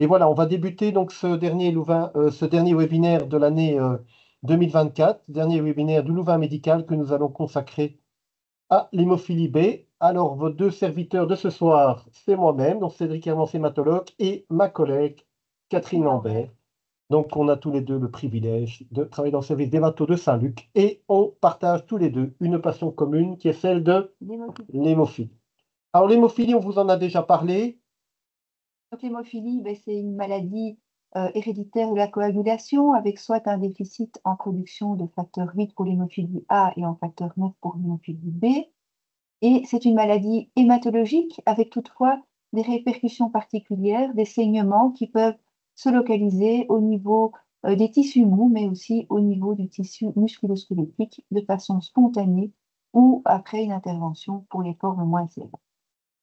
Et voilà, on va débuter donc ce dernier webinaire de l'année 2024, dernier webinaire du Louvain médical que nous allons consacrer à l'hémophilie B. Alors, vos deux serviteurs de ce soir, c'est moi-même, donc Cédric Hermance, hématologue, et ma collègue Catherine Lambert. Donc, on a tous les deux le privilège de travailler dans le service d'hémato de Saint-Luc et on partage tous les deux une passion commune qui est celle de l'hémophilie. Alors, l'hémophilie, on vous en a déjà parlé. Donc, l'hémophilie, ben, c'est une maladie héréditaire de la coagulation avec soit un déficit en production de facteur 8 pour l'hémophilie A et en facteur 9 pour l'hémophilie B. Et c'est une maladie hématologique avec toutefois des répercussions particulières, des saignements qui peuvent se localiser au niveau des tissus mous, mais aussi au niveau du tissu musculosquelettique de façon spontanée ou après une intervention pour les formes moins sévères.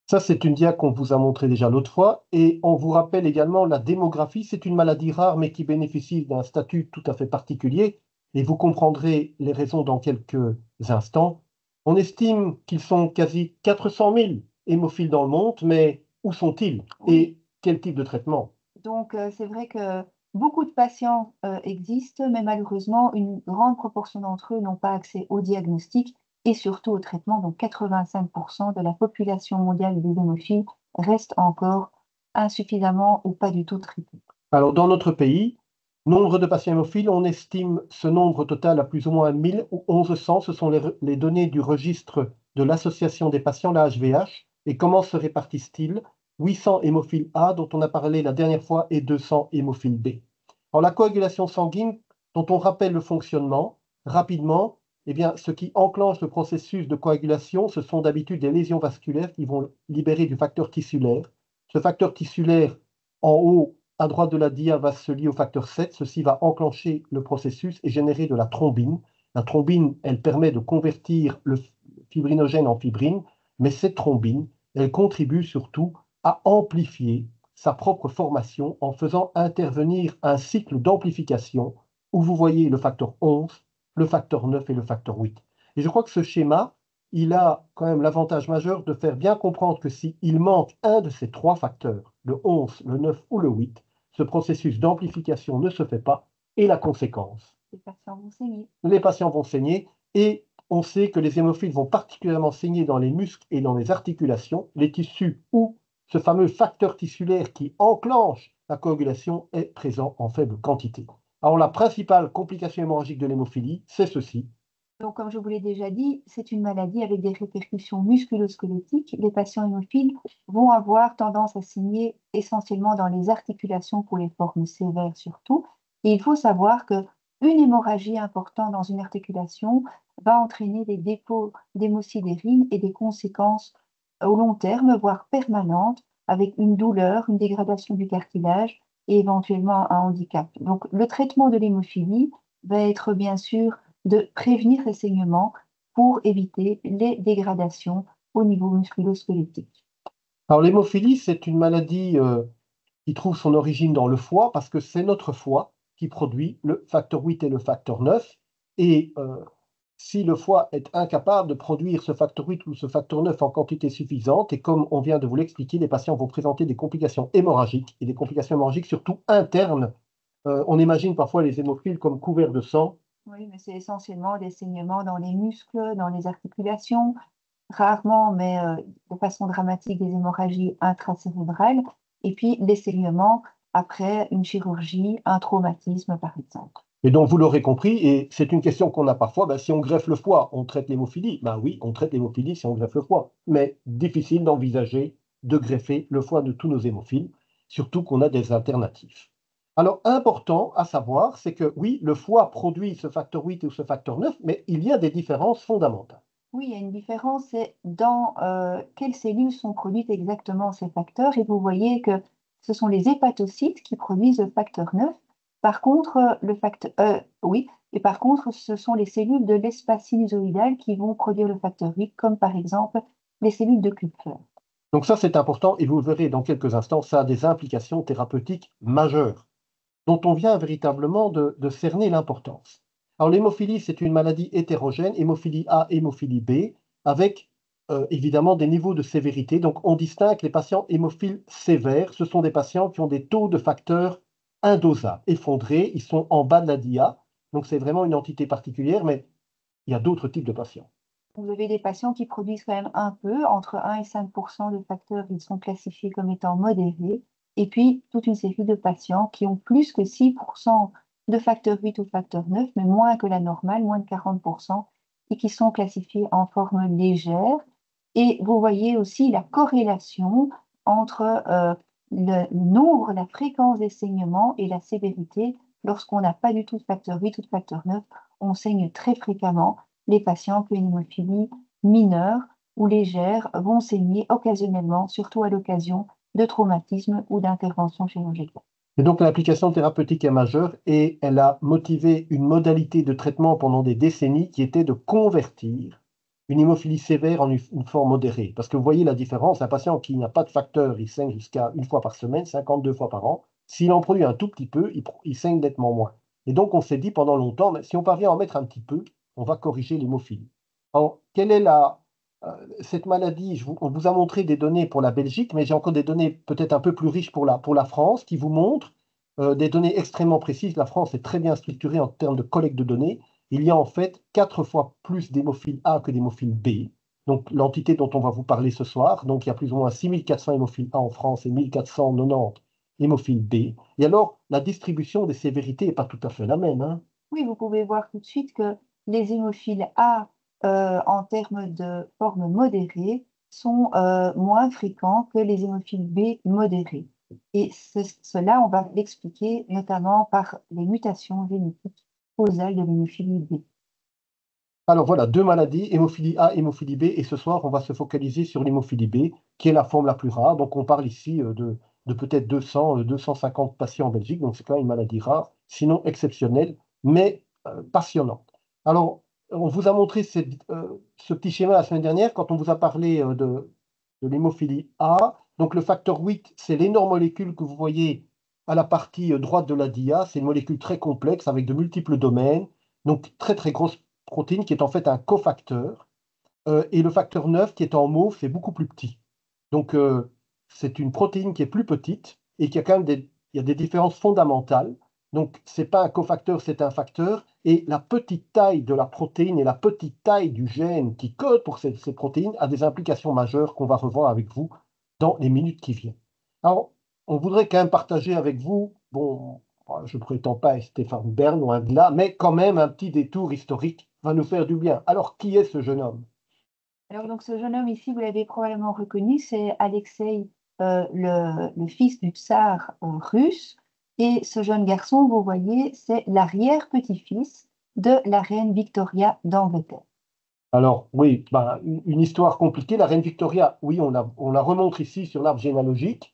Ça, c'est une dia qu'on vous a montré déjà l'autre fois. Et on vous rappelle également la démographie. C'est une maladie rare, mais qui bénéficie d'un statut tout à fait particulier. Et vous comprendrez les raisons dans quelques instants. On estime qu'ils sont quasi 400 000 hémophiles dans le monde, mais où sont-ils et quel type de traitement? Donc, c'est vrai que beaucoup de patients existent, mais malheureusement, une grande proportion d'entre eux n'ont pas accès au diagnostic et surtout au traitement. Donc, 85% de la population mondiale des hémophiles reste encore insuffisamment ou pas du tout traitée. Alors, dans notre pays, nombre de patients hémophiles, on estime ce nombre total à plus ou moins 1000 ou 1100. Ce sont les données du registre de l'Association des patients, la HVH. Et comment se répartissent-ils? 800 hémophiles A, dont on a parlé la dernière fois, et 200 hémophiles B. Alors, la coagulation sanguine, dont on rappelle le fonctionnement rapidement, eh bien, ce qui enclenche le processus de coagulation, ce sont d'habitude des lésions vasculaires qui vont libérer du facteur tissulaire. Ce facteur tissulaire, en haut, à droite de la dia, va se lier au facteur 7. Ceci va enclencher le processus et générer de la thrombine. La thrombine, elle permet de convertir le fibrinogène en fibrine, mais cette thrombine, elle contribue surtout à amplifier sa propre formation en faisant intervenir un cycle d'amplification où vous voyez le facteur 11, le facteur 9 et le facteur 8. Et je crois que ce schéma, il a quand même l'avantage majeur de faire bien comprendre que s'il manque un de ces trois facteurs, le 11, le 9 ou le 8, ce processus d'amplification ne se fait pas et la conséquence, Les patients vont saigner. les patients vont saigner et on sait que les hémophiles vont particulièrement saigner dans les muscles et dans les articulations, les tissus où ce fameux facteur tissulaire qui enclenche la coagulation est présent en faible quantité. Alors la principale complication hémorragique de l'hémophilie, c'est ceci. Donc, comme je vous l'ai déjà dit, c'est une maladie avec des répercussions musculo-squelettiques. Les patients hémophiles vont avoir tendance à saigner essentiellement dans les articulations pour les formes sévères surtout. Et il faut savoir qu'une hémorragie importante dans une articulation va entraîner des dépôts d'hémosidérine et des conséquences au long terme, voire permanentes, avec une douleur, une dégradation du cartilage et éventuellement un handicap. Donc, le traitement de l'hémophilie va être bien sûr de prévenir ces saignements pour éviter les dégradations au niveau musculo-squelettique. Alors l'hémophilie, c'est une maladie qui trouve son origine dans le foie parce que c'est notre foie qui produit le facteur 8 et le facteur 9. Et si le foie est incapable de produire ce facteur 8 ou ce facteur 9 en quantité suffisante, et comme on vient de vous l'expliquer, les patients vont présenter des complications hémorragiques et des complications hémorragiques surtout internes. On imagine parfois les hémophiles comme couverts de sang. Oui, mais c'est essentiellement des saignements dans les muscles, dans les articulations, rarement, mais de façon dramatique, des hémorragies intracérébrales, et puis des saignements après une chirurgie, un traumatisme par exemple. Et donc, vous l'aurez compris, et c'est une question qu'on a parfois, ben, si on greffe le foie, on traite l'hémophilie. Ben oui, on traite l'hémophilie si on greffe le foie. Mais difficile d'envisager de greffer le foie de tous nos hémophiles, surtout qu'on a des alternatives. Alors, important à savoir, c'est que oui, le foie produit ce facteur 8 ou ce facteur 9, mais il y a des différences fondamentales. Oui, il y a une différence, c'est dans quelles cellules sont produites exactement ces facteurs. Et vous voyez que ce sont les hépatocytes qui produisent le facteur 9. Par contre, oui, et par contre, ce sont les cellules de l'espace sinusoïdal qui vont produire le facteur 8, comme par exemple les cellules de Kupffer. Donc ça, c'est important, et vous le verrez dans quelques instants, ça a des implications thérapeutiques majeures, dont on vient véritablement de cerner l'importance. Alors l'hémophilie, c'est une maladie hétérogène, hémophilie A, hémophilie B, avec évidemment des niveaux de sévérité. Donc, on distingue les patients hémophiles sévères. Ce sont des patients qui ont des taux de facteurs indosables, effondrés. Ils sont en bas de la DIA. Donc, c'est vraiment une entité particulière, mais il y a d'autres types de patients. Vous avez des patients qui produisent quand même un peu, entre 1 et 5% de facteurs, ils sont classifiés comme étant modérés. Et puis, toute une série de patients qui ont plus que 6% de facteur 8 ou facteur 9, mais moins que la normale, moins de 40%, et qui sont classifiés en forme légère. Et vous voyez aussi la corrélation entre le nombre, la fréquence des saignements et la sévérité. Lorsqu'on n'a pas du tout de facteur 8 ou de facteur 9, on saigne très fréquemment. Les patients qui ont une hémophilie mineure ou légère vont saigner occasionnellement, surtout à l'occasion de traumatismes ou d'interventions chirurgicales. Et donc, l'application thérapeutique est majeure et elle a motivé une modalité de traitement pendant des décennies qui était de convertir une hémophilie sévère en une forme modérée. Parce que vous voyez la différence, un patient qui n'a pas de facteur, il saigne jusqu'à une fois par semaine, 52 fois par an. S'il en produit un tout petit peu, il saigne nettement moins. Et donc, on s'est dit pendant longtemps, mais si on parvient à en mettre un petit peu, on va corriger l'hémophilie. Alors, quelle est cette maladie? On vous a montré des données pour la Belgique, mais j'ai encore des données peut-être un peu plus riches pour la France qui vous montrent des données extrêmement précises. La France est très bien structurée en termes de collecte de données. Il y a en fait 4 fois plus d'hémophiles A que d'hémophiles B. Donc, l'entité dont on va vous parler ce soir. Donc, il y a plus ou moins 6400 hémophiles A en France et 1490 hémophiles B. Et alors, la distribution des sévérités n'est pas tout à fait la même, hein. Oui, vous pouvez voir tout de suite que les hémophiles A, en termes de forme modérée, sont moins fréquents que les hémophiles B modérés. Et cela, on va l'expliquer notamment par les mutations génétiques causales de l'hémophilie B. Alors voilà, deux maladies, hémophilie A, hémophilie B, et ce soir, on va se focaliser sur l'hémophilie B, qui est la forme la plus rare. Donc on parle ici de peut-être 200, 250 patients en Belgique, donc c'est quand même une maladie rare, sinon exceptionnelle, mais passionnante. Alors, on vous a montré ce petit schéma la semaine dernière quand on vous a parlé de l'hémophilie A. Donc le facteur 8, c'est l'énorme molécule que vous voyez à la partie droite de la DIA. C'est une molécule très complexe avec de multiples domaines, donc très très grosse protéine qui est en fait un cofacteur. Et le facteur 9 qui est en mauve, c'est beaucoup plus petit. Donc c'est une protéine qui est plus petite et qui a quand même il y a des différences fondamentales. Donc ce n'est pas un cofacteur, c'est un facteur. Et la petite taille de la protéine et la petite taille du gène qui code pour ces protéines a des implications majeures qu'on va revoir avec vous dans les minutes qui viennent. Alors, on voudrait quand même partager avec vous, bon, je ne prétends pas être Stéphane Bern, loin de là, mais quand même un petit détour historique va nous faire du bien. Alors, qui est ce jeune homme? Alors, donc, ce jeune homme ici, vous l'avez probablement reconnu, c'est Alexei, le fils du tsar russe. Et ce jeune garçon, vous voyez, c'est l'arrière-petit-fils de la reine Victoria d'Angleterre. Alors, oui, ben, une histoire compliquée. La reine Victoria, oui, on la remontre ici sur l'arbre généalogique.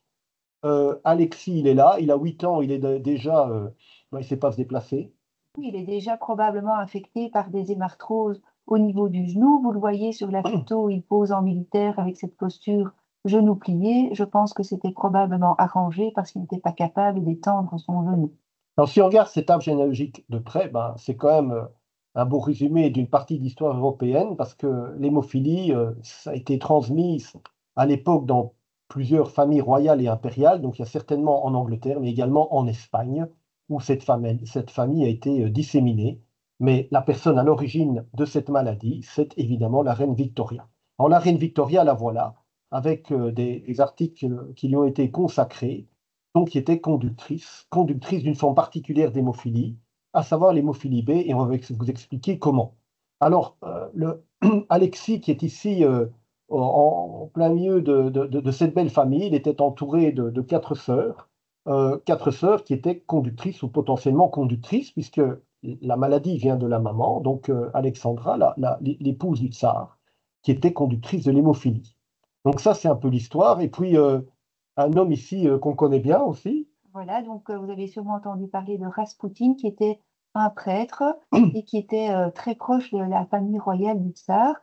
Alexis, il est là, il a 8 ans, il est déjà, ben, il ne sait pas se déplacer. Oui, il est déjà probablement infecté par des hémarthroses au niveau du genou. Vous le voyez sur la photo, il pose en militaire avec cette posture genou plié. Je pense que c'était probablement arrangé parce qu'il n'était pas capable d'étendre son genou. Alors, si on regarde cet arbre généalogique de près, ben, c'est quand même un beau résumé d'une partie de l'histoire européenne parce que l'hémophilie, ça a été transmise à l'époque dans plusieurs familles royales et impériales. Donc, il y a certainement en Angleterre, mais également en Espagne, où cette famille a été disséminée. Mais la personne à l'origine de cette maladie, c'est évidemment la reine Victoria. Alors, la reine Victoria, la voilà, avec des articles qui lui ont été consacrés donc qui était conductrice d'une forme particulière d'hémophilie, à savoir l'hémophilie B, et on va vous expliquer comment. Alors, Alexis, qui est ici en plein milieu de cette belle famille, il était entouré de 4 sœurs qui étaient conductrices ou potentiellement conductrices, puisque la maladie vient de la maman, donc Alexandra, l'épouse du tsar, qui était conductrice de l'hémophilie. Donc ça, c'est un peu l'histoire. Et puis, un homme ici qu'on connaît bien aussi. Voilà, donc vous avez sûrement entendu parler de Raspoutine, qui était un prêtre et qui était très proche de la famille royale du tsar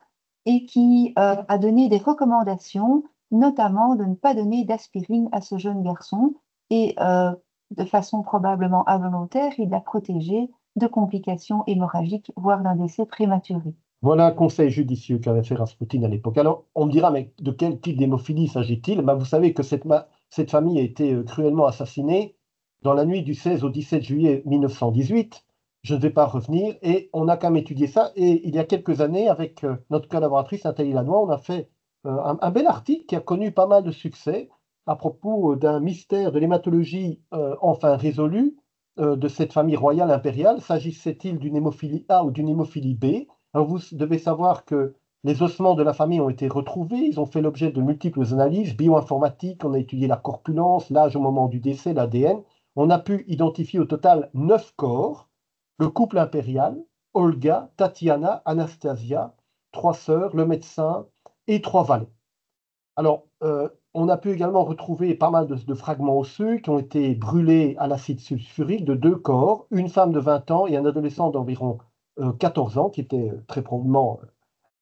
et qui a donné des recommandations, notamment de ne pas donner d'aspirine à ce jeune garçon et de façon probablement involontaire, il l'a protégé de complications hémorragiques, voire d'un décès prématuré. Voilà un conseil judicieux qu'avait fait Rasputin à l'époque. Alors, on me dira, mais de quel type d'hémophilie s'agit-il? Ben, vous savez que cette famille a été cruellement assassinée dans la nuit du 16 au 17 juillet 1918. Je ne vais pas revenir. Et on a quand même étudié ça. Et il y a quelques années, avec notre collaboratrice Nathalie Lanois, on a fait un bel article qui a connu pas mal de succès à propos d'un mystère de l'hématologie enfin résolu de cette famille royale impériale. S'agissait-il d'une hémophilie A ou d'une hémophilie B? Alors vous devez savoir que les ossements de la famille ont été retrouvés, ils ont fait l'objet de multiples analyses bioinformatiques, on a étudié la corpulence, l'âge au moment du décès, l'ADN. On a pu identifier au total 9 corps, le couple impérial, Olga, Tatiana, Anastasia, 3 sœurs, le médecin et 3 valets. Alors, on a pu également retrouver pas mal de fragments osseux qui ont été brûlés à l'acide sulfurique de 2 corps, une femme de 20 ans et un adolescent d'environ 14 ans, qui était très probablement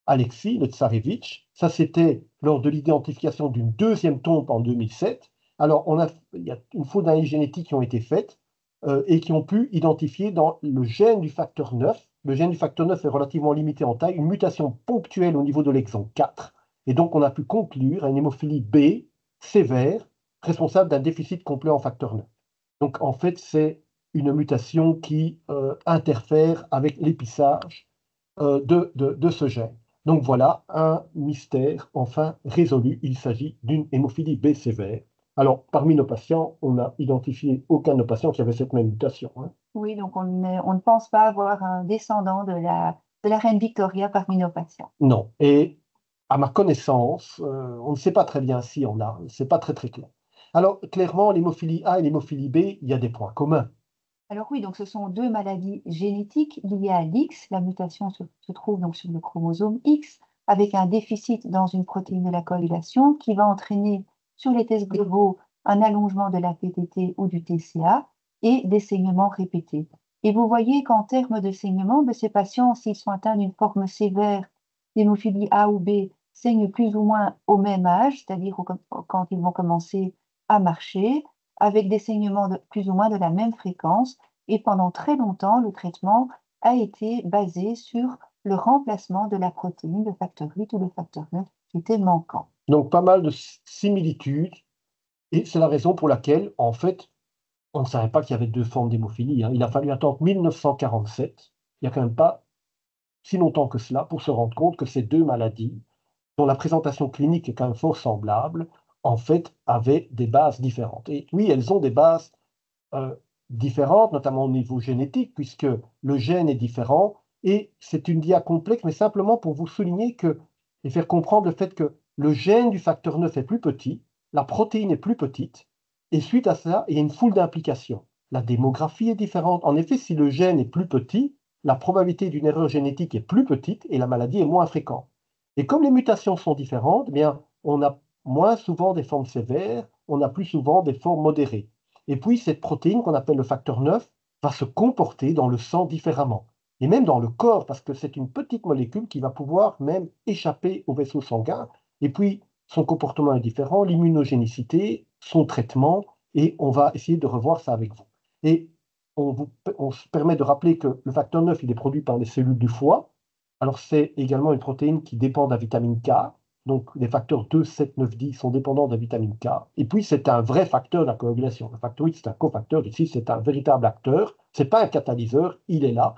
Alexis, le tsarevitch. Ça, c'était lors de l'identification d'une deuxième tombe en 2007. Alors, il y a une foule d'analyses génétiques qui ont été faites et qui ont pu identifier dans le gène du facteur 9. Le gène du facteur 9 est relativement limité en taille, une mutation ponctuelle au niveau de l'exon 4. Et donc, on a pu conclure à une hémophilie B sévère, responsable d'un déficit complet en facteur 9. Donc, en fait, c'est une mutation qui interfère avec l'épissage de ce gène. Donc voilà un mystère enfin résolu. Il s'agit d'une hémophilie B sévère. Alors, parmi nos patients, on n'a identifié aucun de nos patients qui avait cette même mutation, hein. Oui, donc on ne pense pas avoir un descendant de la reine Victoria parmi nos patients. Non. Et à ma connaissance, on ne sait pas très bien si on a. C'est pas très très clair. Alors, clairement, l'hémophilie A et l'hémophilie B, il y a des points communs. Alors oui, donc ce sont deux maladies génétiques liées à l'X. La mutation se trouve donc sur le chromosome X avec un déficit dans une protéine de la coagulation qui va entraîner sur les tests globaux un allongement de la PTT ou du TCA et des saignements répétés. Et vous voyez qu'en termes de saignements, ces patients, s'ils sont atteints d'une forme sévère d'hémophilie A ou B, saignent plus ou moins au même âge, c'est-à-dire quand ils vont commencer à marcher, avec des saignements plus ou moins de la même fréquence. Et pendant très longtemps, le traitement a été basé sur le remplacement de la protéine, le facteur 8 ou le facteur 9 qui était manquant. Donc, pas mal de similitudes. Et c'est la raison pour laquelle, en fait, on ne savait pas qu'il y avait deux formes d'hémophilie, hein. Il a fallu attendre 1947. Il n'y a quand même pas si longtemps que cela pour se rendre compte que ces deux maladies, dont la présentation clinique est quand même fort semblable, en fait, avaient des bases différentes. Et oui, elles ont des bases euh, différentes, notamment au niveau génétique, puisque le gène est différent. Et c'est une dia complexe, mais simplement pour vous souligner que, et faire comprendre le fait que le gène du facteur 9 est plus petit, la protéine est plus petite, et suite à ça, il y a une foule d'implications. La démographie est différente. En effet, si le gène est plus petit, la probabilité d'une erreur génétique est plus petite et la maladie est moins fréquente. Et comme les mutations sont différentes, eh bien, on a moins souvent des formes sévères, on a plus souvent des formes modérées. Et puis, cette protéine qu'on appelle le facteur 9 va se comporter dans le sang différemment. Et même dans le corps, parce que c'est une petite molécule qui va pouvoir même échapper au vaisseau sanguin. Et puis, son comportement est différent, l'immunogénicité, son traitement, et on va essayer de revoir ça avec vous. Et on se permet de rappeler que le facteur 9, il est produit par les cellules du foie. Alors, c'est également une protéine qui dépend de la vitamine K. Donc, les facteurs 2, 7, 9, 10 sont dépendants de la vitamine K. Et puis, c'est un vrai facteur de la coagulation. Le facteur 8, c'est un cofacteur. Ici, c'est un véritable acteur. Ce n'est pas un catalyseur. Il est là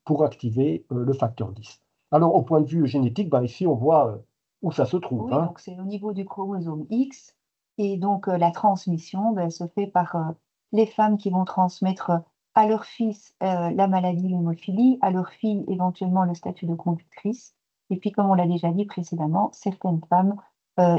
pour activer le facteur 10. Alors, au point de vue génétique, ben, ici, on voit où ça se trouve, Oui, hein. donc c'est au niveau du chromosome X. Et donc la transmission se fait par les femmes qui vont transmettre à leur fils la maladie, l'hémophilie, à leur fille éventuellement le statut de conductrice. Et puis, comme on l'a déjà dit précédemment, certaines femmes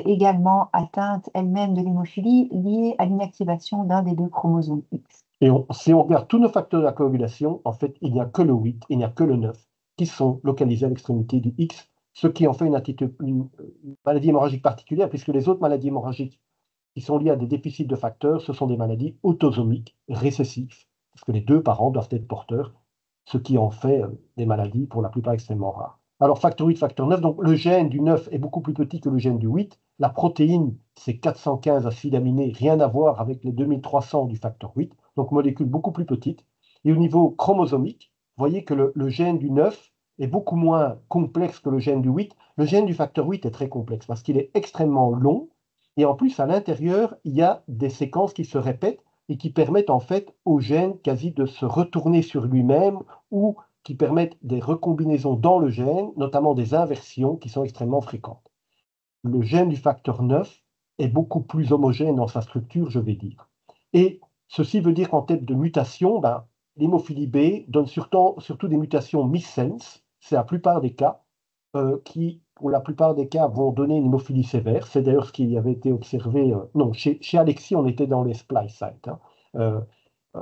également atteintes elles-mêmes de l'hémophilie liée à l'inactivation d'un des deux chromosomes X. Et si on regarde tous nos facteurs de la coagulation, en fait, il n'y a que le 8, il n'y a que le 9 qui sont localisés à l'extrémité du X, ce qui en fait une maladie hémorragique particulière, puisque les autres maladies hémorragiques qui sont liées à des déficits de facteurs, ce sont des maladies autosomiques récessives, parce que les deux parents doivent être porteurs, ce qui en fait des maladies pour la plupart extrêmement rares. Alors, facteur 8, facteur 9, donc le gène du 9 est beaucoup plus petit que le gène du 8. La protéine, c'est 415 acides aminés, rien à voir avec les 2300 du facteur 8, donc molécule beaucoup plus petite. Et au niveau chromosomique, vous voyez que le gène du 9 est beaucoup moins complexe que le gène du 8. Le gène du facteur 8 est très complexe parce qu'il est extrêmement long et en plus, à l'intérieur, il y a des séquences qui se répètent et qui permettent en fait au gène quasi de se retourner sur lui-même ou qui permettent des recombinaisons dans le gène, notamment des inversions qui sont extrêmement fréquentes. Le gène du facteur 9 est beaucoup plus homogène dans sa structure, je vais dire. Et ceci veut dire qu'en termes de mutation, ben, l'hémophilie B donne surtout des mutations missense, c'est la plupart des cas, qui, pour la plupart des cas, vont donner une hémophilie sévère. C'est d'ailleurs ce qui avait été observé. Non, chez Alexis, on était dans les splice sites. Hein. Euh,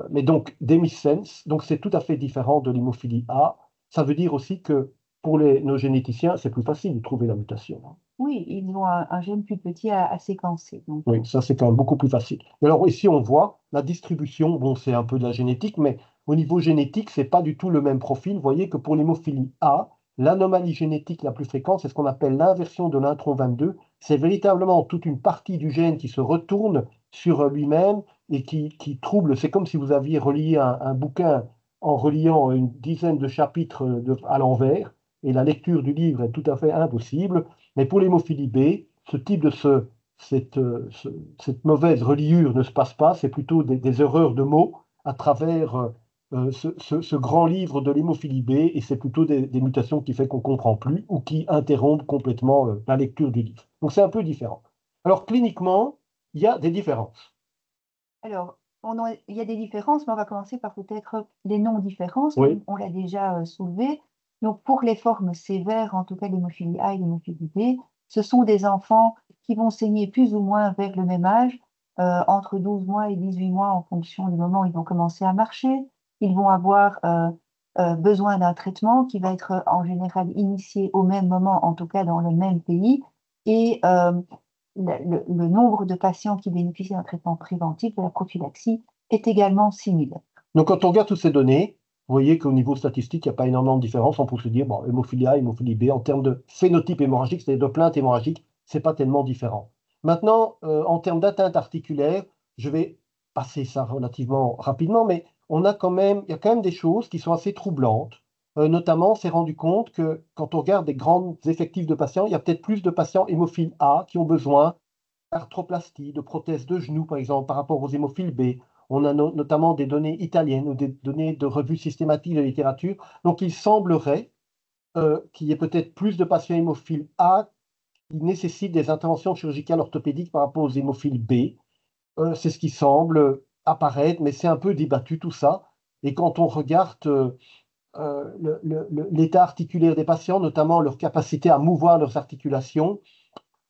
mais donc, des missense, donc c'est tout à fait différent de l'hémophilie A. Ça veut dire aussi que pour nos généticiens, c'est plus facile de trouver la mutation. Hein. Oui, ils ont un gène plus petit à séquencer. Donc, Oui, ça c'est quand même beaucoup plus facile. Et alors ici, on voit la distribution. Bon, c'est un peu de la génétique, mais au niveau génétique, c'est pas du tout le même profil. Vous voyez que pour l'hémophilie A, l'anomalie génétique la plus fréquente, c'est ce qu'on appelle l'inversion de l'intron 22. C'est véritablement toute une partie du gène qui se retourne sur lui-même et qui trouble. C'est comme si vous aviez relié un bouquin en reliant une dizaine de chapitres à l'envers, et la lecture du livre est tout à fait impossible. Mais pour l'hémophilie B, ce type de cette, cette mauvaise reliure ne se passe pas, c'est plutôt des erreurs de mots à travers ce grand livre de l'hémophilie B, et c'est plutôt des mutations qui fait qu'on ne comprend plus ou qui interrompent complètement la lecture du livre. Donc c'est un peu différent. Alors cliniquement, il y a des différences. alors, il y a des différences, mais on va commencer par peut-être les non-différences, Oui, comme on l'a déjà soulevé. Donc, pour les formes sévères, en tout cas l'hémophilie A et l'hémophilie B, ce sont des enfants qui vont saigner plus ou moins vers le même âge, entre 12 mois et 18 mois en fonction du moment où ils vont commencer à marcher. Ils vont avoir besoin d'un traitement qui va être en général initié au même moment, en tout cas dans le même pays. Et le nombre de patients qui bénéficient d'un traitement préventif de la prophylaxie est également similaire. donc quand on regarde toutes ces données, vous voyez qu'au niveau statistique, il n'y a pas énormément de différence. On peut se dire, bon, hémophilie A, hémophilie B, en termes de phénotype hémorragique, c'est-à-dire de plainte hémorragique, c'est pas tellement différent. Maintenant, en termes d'atteinte articulaire, je vais passer ça relativement rapidement, mais il y a quand même des choses qui sont assez troublantes. Notamment, on s'est rendu compte que quand on regarde des grands effectifs de patients, il y a peut-être plus de patients hémophiles A qui ont besoin d'arthroplastie, de prothèses de genoux, par exemple, par rapport aux hémophiles B. On a notamment des données italiennes ou des données de revues systématiques de littérature. Donc, il semblerait qu'il y ait peut-être plus de patients hémophiles A qui nécessitent des interventions chirurgicales orthopédiques par rapport aux hémophiles B. C'est ce qui semble apparaître, mais c'est un peu débattu tout ça. Et quand on regarde l'état articulaire des patients, notamment leur capacité à mouvoir leurs articulations,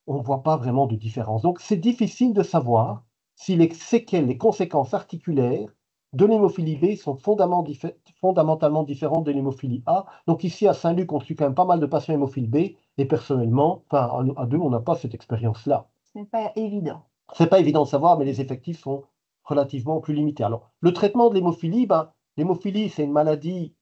on ne voit pas vraiment de différence. Donc, c'est difficile de savoir si les séquelles, les conséquences articulaires de l'hémophilie B sont fondamentalement différentes de l'hémophilie A. Donc, ici, à Saint-Luc, on suit quand même pas mal de patients hémophiles B, et personnellement, enfin, à deux, on n'a pas cette expérience-là. Ce n'est pas évident. C'est pas évident de savoir, mais les effectifs sont relativement plus limités. Alors, le traitement de l'hémophilie, ben, l'hémophilie, c'est une maladie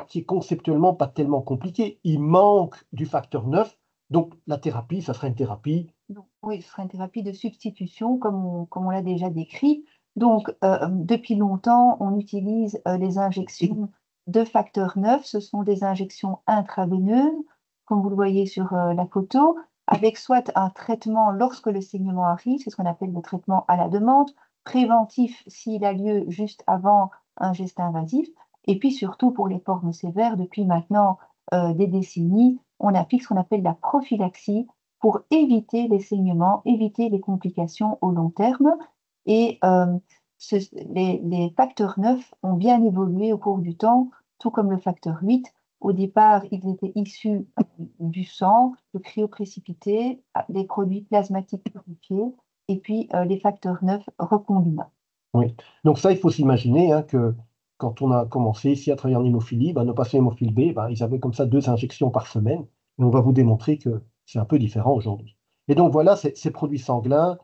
qui est conceptuellement pas tellement compliquée. Il manque du facteur 9, donc la thérapie, ça serait une thérapie. Donc, oui, ce sera une thérapie de substitution, comme on l'a déjà décrit. Donc, depuis longtemps, on utilise les injections de facteur 9. Ce sont des injections intraveineuses, comme vous le voyez sur la photo, avec soit un traitement lorsque le saignement arrive, c'est ce qu'on appelle le traitement à la demande, préventif s'il a lieu juste avant un geste invasif, et puis surtout pour les formes sévères, depuis maintenant des décennies, on applique ce qu'on appelle la prophylaxie pour éviter les saignements, éviter les complications au long terme. Et les facteurs 9 ont bien évolué au cours du temps, tout comme le facteur 8. Au départ, ils étaient issus du sang, de cryoprécipités, des produits plasmatiques purifiés, et puis les facteurs 9 recombinants. Oui. Donc ça, il faut s'imaginer hein, que quand on a commencé ici à travailler en hémophilie, ben, nos patients hémophiles B, ben, ils avaient comme ça 2 injections par semaine. Et on va vous démontrer que c'est un peu différent aujourd'hui. Et donc voilà, ces produits sanguins,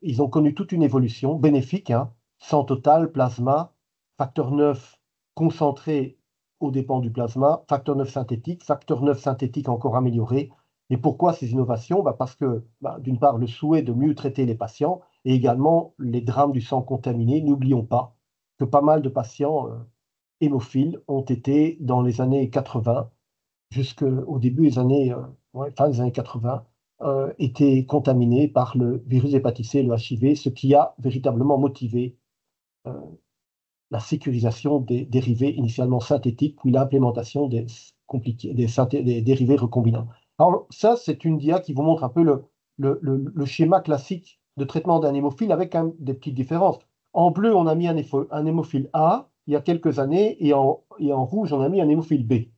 ils ont connu toute une évolution bénéfique, hein, sang total, plasma, facteur 9 concentré aux dépens du plasma, facteur 9 synthétique encore amélioré. Et pourquoi ces innovations? Ben, parce que, ben, d'une part, le souhait de mieux traiter les patients, et également les drames du sang contaminé. N'oublions pas que pas mal de patients hémophiles ont été, dans les années 80, jusqu'au début des années, fin des années 80, étaient contaminés par le virus hépatite C, le HIV, ce qui a véritablement motivé euh, la sécurisation des dérivés initialement synthétiques, puis l'implémentation des dérivés recombinants. Alors ça, c'est une dia qui vous montre un peu le schéma classique de traitement d'un hémophile avec des petites différences. En bleu, on a mis un hémophile A il y a quelques années, et en rouge, on a mis un hémophile B.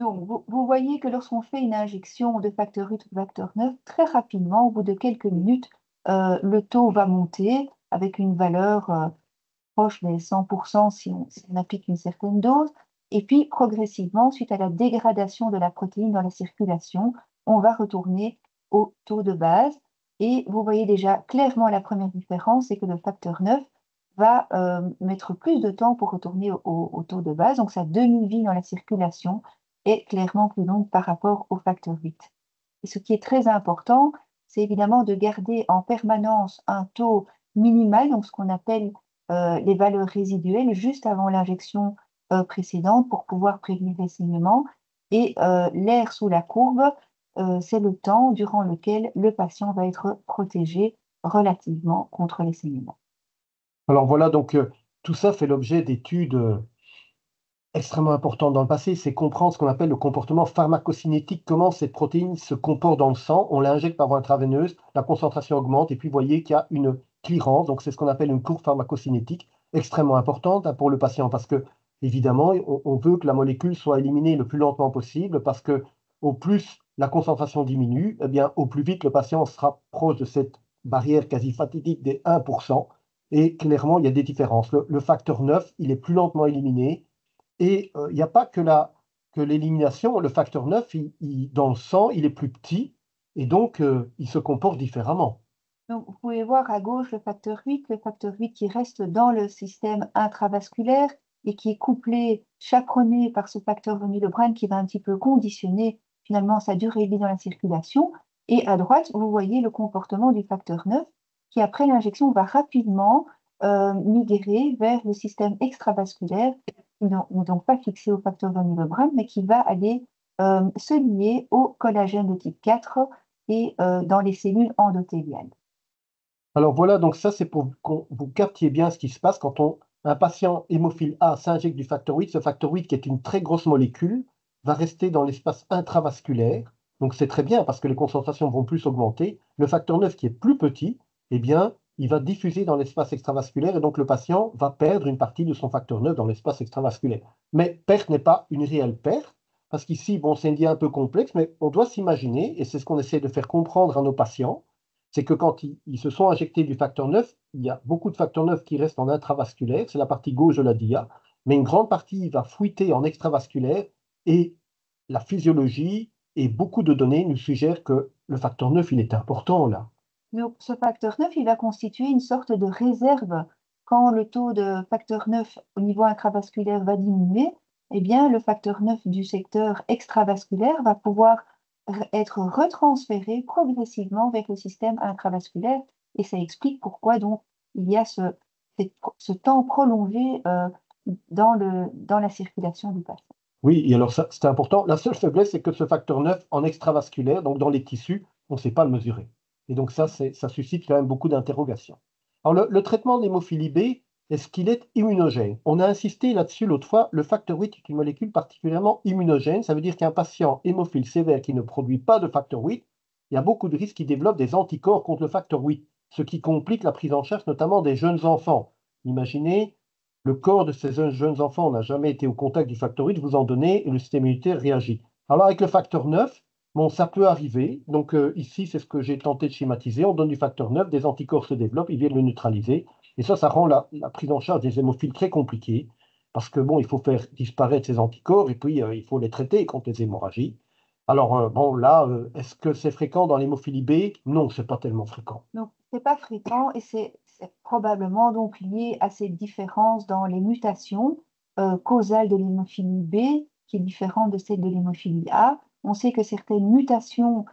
Donc, vous voyez que lorsqu'on fait une injection de facteur 8 ou facteur 9, très rapidement, au bout de quelques minutes, le taux va monter avec une valeur proche des 100% si on applique une certaine dose. Et puis, progressivement, suite à la dégradation de la protéine dans la circulation, on va retourner au taux de base. Et vous voyez déjà clairement la première différence, c'est que le facteur 9 va mettre plus de temps pour retourner au taux de base. Donc, sa demi-vie dans la circulation est clairement plus longue par rapport au facteur 8. Et ce qui est très important, c'est évidemment de garder en permanence un taux minimal, donc ce qu'on appelle les valeurs résiduelles, juste avant l'injection précédente pour pouvoir prévenir les saignements. Et l'air sous la courbe, c'est le temps durant lequel le patient va être protégé relativement contre les saignements. Alors voilà, donc tout ça fait l'objet d'études extrêmement importantes dans le passé, c'est comprendre ce qu'on appelle le comportement pharmacocinétique, comment cette protéine se comporte dans le sang. On l'injecte par voie intraveineuse, la concentration augmente, et puis vous voyez qu'il y a une clearance, donc c'est ce qu'on appelle une courbe pharmacocinétique extrêmement importante pour le patient, parce que évidemment, on veut que la molécule soit éliminée le plus lentement possible, parce que au plus la concentration diminue, eh bien, au plus vite le patient sera proche de cette barrière quasi fatidique des 1%. Et clairement, il y a des différences. Le facteur 9, il est plus lentement éliminé. Et il n'y a pas que l'élimination. Le facteur 9, dans le sang, il est plus petit. Et donc, il se comporte différemment. Donc, vous pouvez voir à gauche le facteur 8 qui reste dans le système intravasculaire et qui est couplé, chaperonné par ce facteur von Willebrand qui va un petit peu conditionner finalement sa durée de vie dans la circulation. Et à droite, vous voyez le comportement du facteur 9 qui, après l'injection, va rapidement migrer vers le système extravasculaire, donc pas fixé au facteur von Willebrand, mais qui va aller se lier au collagène de type 4 et dans les cellules endothéliales. Alors voilà, donc ça, c'est pour que vous captiez bien ce qui se passe quand un patient hémophile A s'injecte du facteur 8. Ce facteur 8, qui est une très grosse molécule, va rester dans l'espace intravasculaire. Donc c'est très bien parce que les concentrations vont plus augmenter. Le facteur 9, qui est plus petit, eh bien, il va diffuser dans l'espace extravasculaire et donc le patient va perdre une partie de son facteur 9 dans l'espace extravasculaire. Mais perte n'est pas une réelle perte parce qu'ici, bon, c'est une idée un peu complexe, mais on doit s'imaginer, et c'est ce qu'on essaie de faire comprendre à nos patients, c'est que quand ils se sont injectés du facteur 9, il y a beaucoup de facteurs 9 qui restent en intravasculaire, c'est la partie gauche de la dia, mais une grande partie va fuiter en extravasculaire et la physiologie et beaucoup de données nous suggèrent que le facteur 9, il est important là. Donc, ce facteur 9, il va constituer une sorte de réserve. Quand le taux de facteur 9 au niveau intravasculaire va diminuer, eh bien, le facteur 9 du secteur extravasculaire va pouvoir être retransféré progressivement vers le système intravasculaire. Et ça explique pourquoi donc il y a ce temps prolongé dans la circulation du patient. Oui, et alors ça, c'est important. La seule faiblesse, c'est que ce facteur 9 en extravasculaire, donc dans les tissus, on ne sait pas le mesurer. Et donc ça suscite quand même beaucoup d'interrogations. Alors le traitement d'hémophilie B, est-ce qu'il est immunogène? On a insisté là-dessus l'autre fois, le facteur 8 est une molécule particulièrement immunogène. Ça veut dire qu'un patient hémophile sévère qui ne produit pas de facteur 8, il y a beaucoup de risques qu'il développe des anticorps contre le facteur 8, ce qui complique la prise en charge notamment des jeunes enfants. Imaginez, le corps de ces jeunes enfants n'a jamais été au contact du facteur 8, vous en donnez et le système immunitaire réagit. Alors avec le facteur 9, bon, ça peut arriver. Donc ici, c'est ce que j'ai tenté de schématiser. On donne du facteur 9, des anticorps se développent, ils viennent le neutraliser. Et ça rend la prise en charge des hémophiles très compliquée. Parce que bon, il faut faire disparaître ces anticorps et puis il faut les traiter contre les hémorragies. Alors bon, là, est-ce que c'est fréquent dans l'hémophilie B? Non, c'est pas tellement fréquent. Donc, ce n'est pas fréquent et c'est probablement donc lié à ces différences dans les mutations causales de l'hémophilie B, qui est différente de celle de l'hémophilie A. On sait que certaines mutations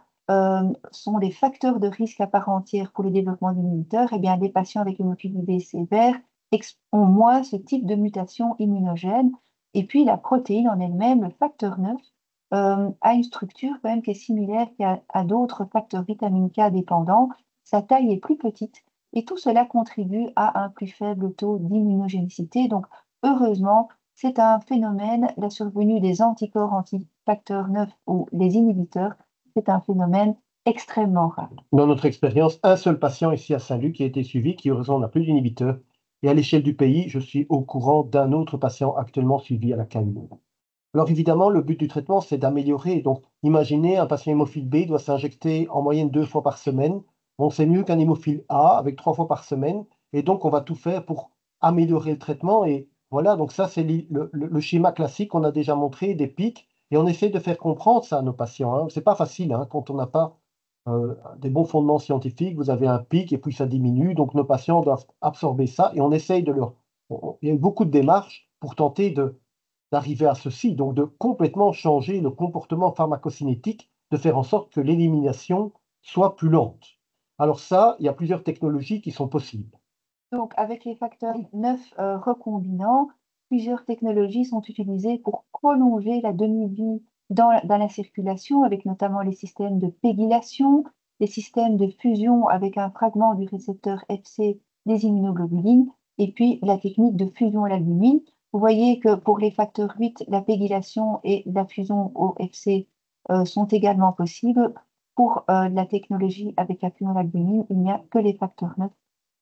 sont des facteurs de risque à part entière pour le développement d'immunitaires. Eh bien, les patients avec l'hémophilie B sévère ont moins ce type de mutation immunogène. Et puis, la protéine en elle-même, le facteur 9, a une structure quand même qui est similaire à d'autres facteurs vitamine K dépendants. Sa taille est plus petite et tout cela contribue à un plus faible taux d'immunogénicité. Donc, heureusement, c'est un phénomène, la survenue des anticorps anti-facteur 9 ou les inhibiteurs, c'est un phénomène extrêmement rare. Dans notre expérience, un seul patient ici à Saint-Luc qui a été suivi, qui heureusement n'a plus d'inhibiteur. Et à l'échelle du pays, je suis au courant d'un autre patient actuellement suivi à la CAMU. Alors évidemment, le but du traitement, c'est d'améliorer. Donc, imaginez, un patient hémophile B doit s'injecter en moyenne 2 fois par semaine. Bon, c'est mieux qu'un hémophile A avec 3 fois par semaine. Et donc, on va tout faire pour améliorer le traitement. Et voilà, donc ça, c'est le schéma classique qu'on a déjà montré, des pics. Et on essaie de faire comprendre ça à nos patients, hein. C'est pas facile, hein, quand on n'a pas des bons fondements scientifiques. Vous avez un pic et puis ça diminue. Donc, nos patients doivent absorber ça. Et on essaye de leur... Il y a eu beaucoup de démarches pour tenter d'arriver à ceci, donc de complètement changer le comportement pharmacocinétique, de faire en sorte que l'élimination soit plus lente. Alors ça, il y a plusieurs technologies qui sont possibles. Donc, avec les facteurs 9 recombinants, plusieurs technologies sont utilisées pour prolonger la demi-vie dans la circulation, avec notamment les systèmes de pégylation, les systèmes de fusion avec un fragment du récepteur Fc des immunoglobulines, et puis la technique de fusion à l'albumine. Vous voyez que pour les facteurs 8, la pégylation et la fusion au Fc sont également possibles. Pour la technologie avec la fusion à l'albumine, il n'y a que les facteurs 9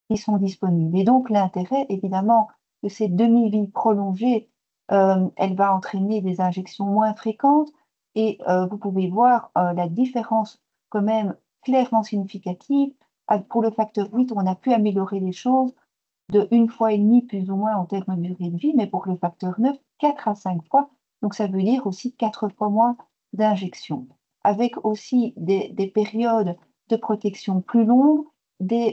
qui sont disponibles. Et donc, l'intérêt, évidemment, de cette demi-vie prolongée, elle va entraîner des injections moins fréquentes et vous pouvez voir la différence quand même clairement significative. Pour le facteur 8, on a pu améliorer les choses de 1,5 fois plus ou moins en termes de durée de vie, mais pour le facteur 9, 4 à 5 fois. Donc, ça veut dire aussi 4 fois moins d'injections, avec aussi des périodes de protection plus longues,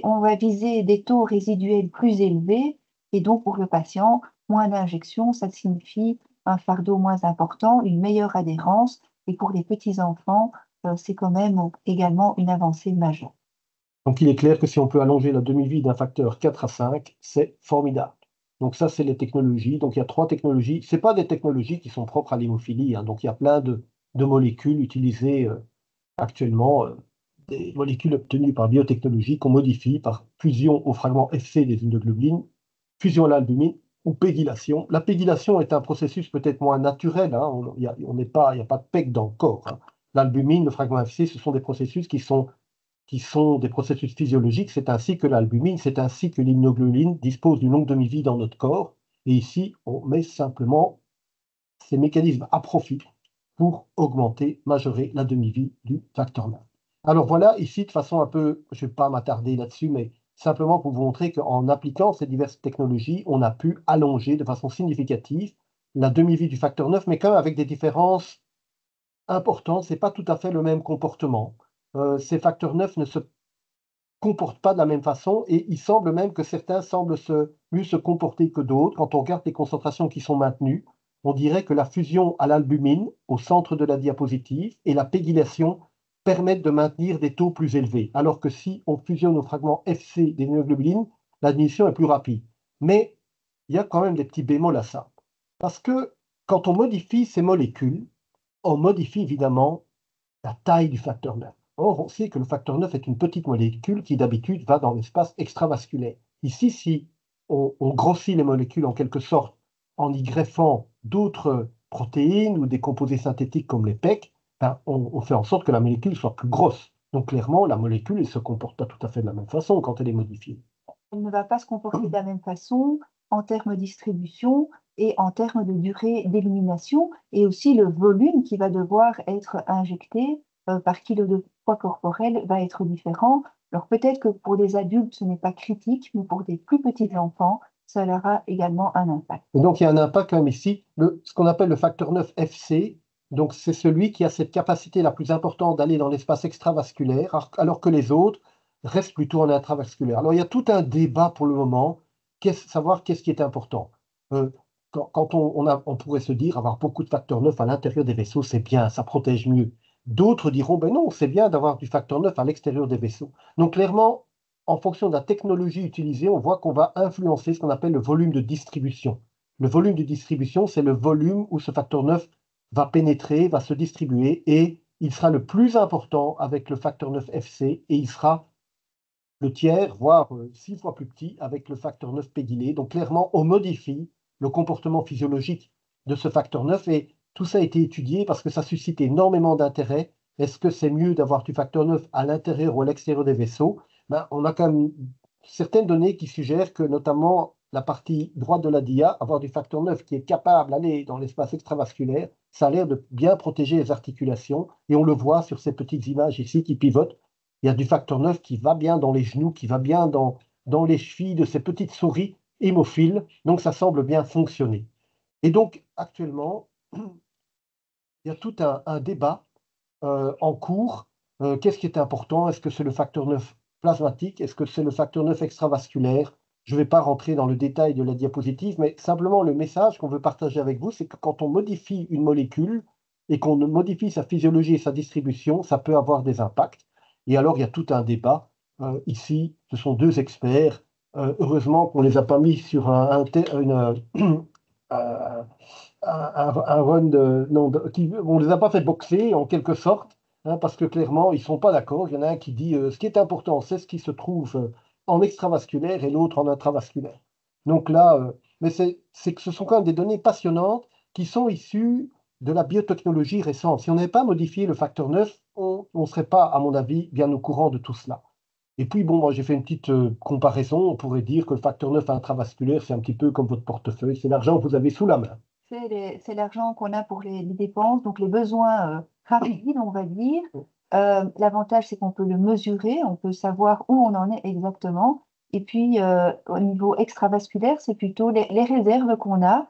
on va viser des taux résiduels plus élevés, et donc pour le patient, moins d'injections, ça signifie un fardeau moins important, une meilleure adhérence, et pour les petits-enfants, c'est quand même également une avancée majeure. Donc il est clair que si on peut allonger la demi-vie d'un facteur 4 à 5, c'est formidable. Donc ça, c'est les technologies. Donc il y a 3 technologies. Ce pas des technologies qui sont propres à l'hémophilie, hein. Donc il y a plein de molécules utilisées actuellement, des molécules obtenues par biotechnologie qu'on modifie par fusion au fragment Fc des immunoglobulines, fusion à l'albumine ou pégylation. La pégylation est un processus peut-être moins naturel, hein. Il n'y a pas de PEG dans le corps, hein. L'albumine, le fragment Fc, ce sont des processus qui sont des processus physiologiques. C'est ainsi que l'albumine, c'est ainsi que l'immunoglobuline dispose d'une longue demi-vie dans notre corps. Et ici, on met simplement ces mécanismes à profit pour augmenter, majorer la demi-vie du facteur 9. Alors voilà, ici, de façon un peu, je ne vais pas m'attarder là-dessus, mais simplement pour vous montrer qu'en appliquant ces diverses technologies, on a pu allonger de façon significative la demi-vie du facteur 9, mais quand même avec des différences importantes. Ce n'est pas tout à fait le même comportement. Ces facteurs 9 ne se comportent pas de la même façon et il semble même que certains semblent mieux se comporter que d'autres. Quand on regarde les concentrations qui sont maintenues, on dirait que la fusion à l'albumine au centre de la diapositive et la pégylation permettent de maintenir des taux plus élevés, alors que si on fusionne au fragment Fc des immunoglobulines, la diminution est plus rapide. Mais il y a quand même des petits bémols à ça. Parce que quand on modifie ces molécules, on modifie évidemment la taille du facteur 9. Or, on sait que le facteur 9 est une petite molécule qui d'habitude va dans l'espace extravasculaire. Ici, si on grossit les molécules en quelque sorte en y greffant d'autres protéines ou des composés synthétiques comme les PEC, ben, on fait en sorte que la molécule soit plus grosse. Donc clairement, la molécule ne se comporte pas tout à fait de la même façon quand elle est modifiée. Elle ne va pas se comporter de la même façon en termes de distribution et en termes de durée d'élimination, et aussi le volume qui va devoir être injecté par kilo de poids corporel va être différent. Alors peut-être que pour les adultes, ce n'est pas critique, mais pour des plus petits enfants, ça aura également un impact. Et donc il y a un impact quand même ici, ce qu'on appelle le facteur 9 FC. Donc c'est celui qui a cette capacité la plus importante d'aller dans l'espace extravasculaire, alors que les autres restent plutôt en intravasculaire. Alors il y a tout un débat pour le moment, savoir qu'est-ce qui est important. Quand on pourrait se dire avoir beaucoup de facteur 9 à l'intérieur des vaisseaux, c'est bien, ça protège mieux. D'autres diront, ben non, c'est bien d'avoir du facteur 9 à l'extérieur des vaisseaux. Donc clairement, en fonction de la technologie utilisée, on voit qu'on va influencer ce qu'on appelle le volume de distribution. Le volume de distribution, c'est le volume où ce facteur 9 va pénétrer, va se distribuer et il sera le plus important avec le facteur 9 FC et il sera le tiers, voire 6 fois plus petit avec le facteur 9 pégylé. Donc clairement, on modifie le comportement physiologique de ce facteur 9 et tout ça a été étudié parce que ça suscite énormément d'intérêt. Est-ce que c'est mieux d'avoir du facteur 9 à l'intérieur ou à l'extérieur des vaisseaux? Ben, on a quand même certaines données qui suggèrent que notamment la partie droite de la dia, avoir du facteur 9 qui est capable d'aller dans l'espace extravasculaire, ça a l'air de bien protéger les articulations et on le voit sur ces petites images ici qui pivotent. Il y a du facteur 9 qui va bien dans les genoux, qui va bien dans les chevilles de ces petites souris hémophiles. Donc, ça semble bien fonctionner. Et donc, actuellement, il y a tout un débat en cours. Qu'est-ce qui est important? Est-ce que c'est le facteur 9 plasmatique? Est-ce que c'est le facteur 9 extravasculaire? Je ne vais pas rentrer dans le détail de la diapositive, mais simplement le message qu'on veut partager avec vous, c'est que quand on modifie une molécule et qu'on modifie sa physiologie et sa distribution, ça peut avoir des impacts. Et alors, il y a tout un débat. Ici, ce sont deux experts. Heureusement qu'on ne les a pas mis sur un run on ne les a pas fait boxer en quelque sorte, hein, parce que clairement, ils ne sont pas d'accord. Il y en a un qui dit ce qui est important, c'est ce qui se trouve en extravasculaire et l'autre en intravasculaire. Donc là, mais c'est que ce sont quand même des données passionnantes qui sont issues de la biotechnologie récente. Si on n'avait pas modifié le facteur 9, on ne serait pas, à mon avis, bien au courant de tout cela. Et puis, bon, moi, j'ai fait une petite comparaison. On pourrait dire que le facteur 9 intravasculaire, c'est un petit peu comme votre portefeuille. C'est l'argent que vous avez sous la main. C'est l'argent qu'on a pour les dépenses, donc les besoins rapides, on va dire. L'avantage, c'est qu'on peut le mesurer, on peut savoir où on en est exactement. Et puis, au niveau extravasculaire, c'est plutôt les réserves qu'on a.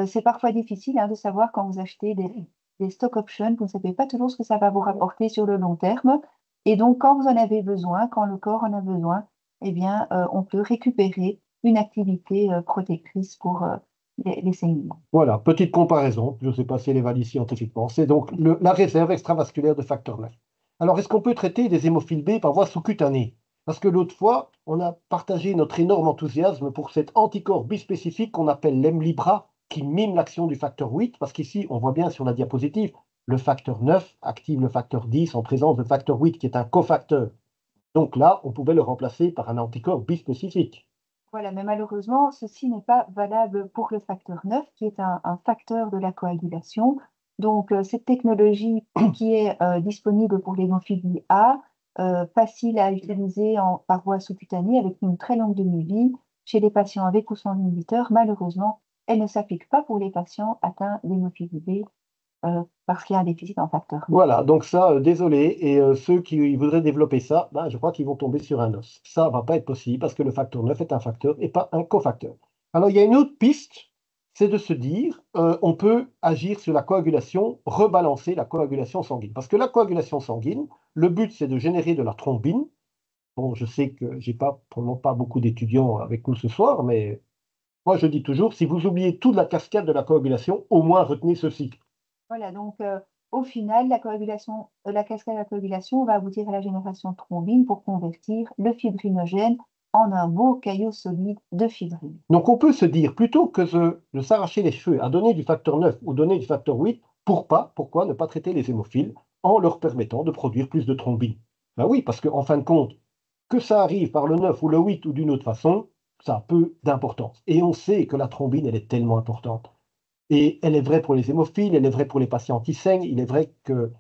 C'est parfois difficile de savoir quand vous achetez des stock options, vous ne savez pas toujours ce que ça va vous rapporter sur le long terme. Et donc, quand vous en avez besoin, quand le corps en a besoin, eh bien, on peut récupérer une activité protectrice pour les saignements. Voilà, petite comparaison. Je ne sais pas si elle est valide scientifiquement. C'est donc la réserve extravasculaire de facteur 9. Alors, est-ce qu'on peut traiter des hémophiles B par voie sous-cutanée? Parce que l'autre fois, on a partagé notre énorme enthousiasme pour cet anticorps bispécifique qu'on appelle l'Hemlibra, qui mime l'action du facteur 8, parce qu'ici, on voit bien sur la diapositive, le facteur 9 active le facteur 10 en présence de facteur 8, qui est un cofacteur. Donc là, on pouvait le remplacer par un anticorps bispécifique. Voilà, mais malheureusement, ceci n'est pas valable pour le facteur 9, qui est un facteur de la coagulation. Donc, cette technologie qui est disponible pour l'hémophilie A, facile à utiliser par voie sous-cutanée avec une très longue demi-vie chez les patients avec ou sans inhibiteur, malheureusement, elle ne s'applique pas pour les patients atteints d'hémophilie B parce qu'il y a un déficit en facteur 9. Voilà, donc ça, désolé, et ceux qui voudraient développer ça, ben, je crois qu'ils vont tomber sur un os. Ça ne va pas être possible parce que le facteur 9 est un facteur et pas un cofacteur. Alors, il y a une autre piste, c'est de se dire, on peut agir sur la coagulation, rebalancer la coagulation sanguine. Parce que la coagulation sanguine, le but, c'est de générer de la thrombine. Bon, je sais que j'ai pas, probablement pas beaucoup d'étudiants avec nous ce soir, mais moi, je dis toujours, si vous oubliez toute la cascade de la coagulation, au moins retenez ceci. Voilà, donc au final, la coagulation, la cascade de la coagulation va aboutir à la génération de thrombine pour convertir le fibrinogène en un beau caillot solide de fibrine. Donc on peut se dire, plutôt que de s'arracher les cheveux à donner du facteur 9 ou donner du facteur 8, pourquoi ne pas traiter les hémophiles en leur permettant de produire plus de thrombine? Ben oui, parce qu'en fin de compte, que ça arrive par le 9 ou le 8 ou d'une autre façon, ça a peu d'importance. Et on sait que la thrombine, elle est tellement importante. Et elle est vraie pour les hémophiles, elle est vraie pour les patients qui saignent, il est vrai que,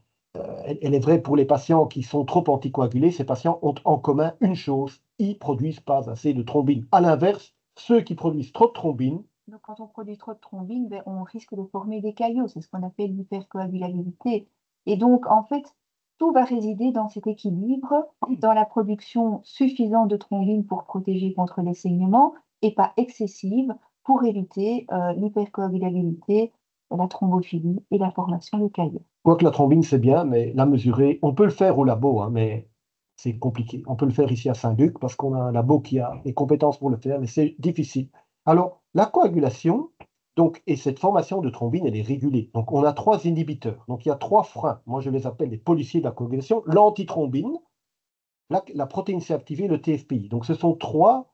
elle est vraie pour les patients qui sont trop anticoagulés. Ces patients ont en commun une chose, ils produisent pas assez de thrombine. À l'inverse, ceux qui produisent trop de thrombine. Donc, quand on produit trop de thrombine, ben, on risque de former des caillots, c'est ce qu'on appelle l'hypercoagulabilité. Et donc, en fait, tout va résider dans cet équilibre, dans la production suffisante de thrombine pour protéger contre les saignements et pas excessive pour éviter l'hypercoagulabilité, la thrombophilie et la formation de caillots. Quoique la thrombine, c'est bien, mais la mesurer, on peut le faire au labo, hein, mais c'est compliqué. On peut le faire ici à Saint-Luc parce qu'on a un labo qui a les compétences pour le faire, mais c'est difficile. Alors, la coagulation, donc, et cette formation de thrombine, elle est régulée. Donc, on a 3 inhibiteurs. Donc, il y a 3 freins. Moi, je les appelle les policiers de la coagulation. L'antithrombine, la protéine C activée, le TFPI. Donc, ce sont 3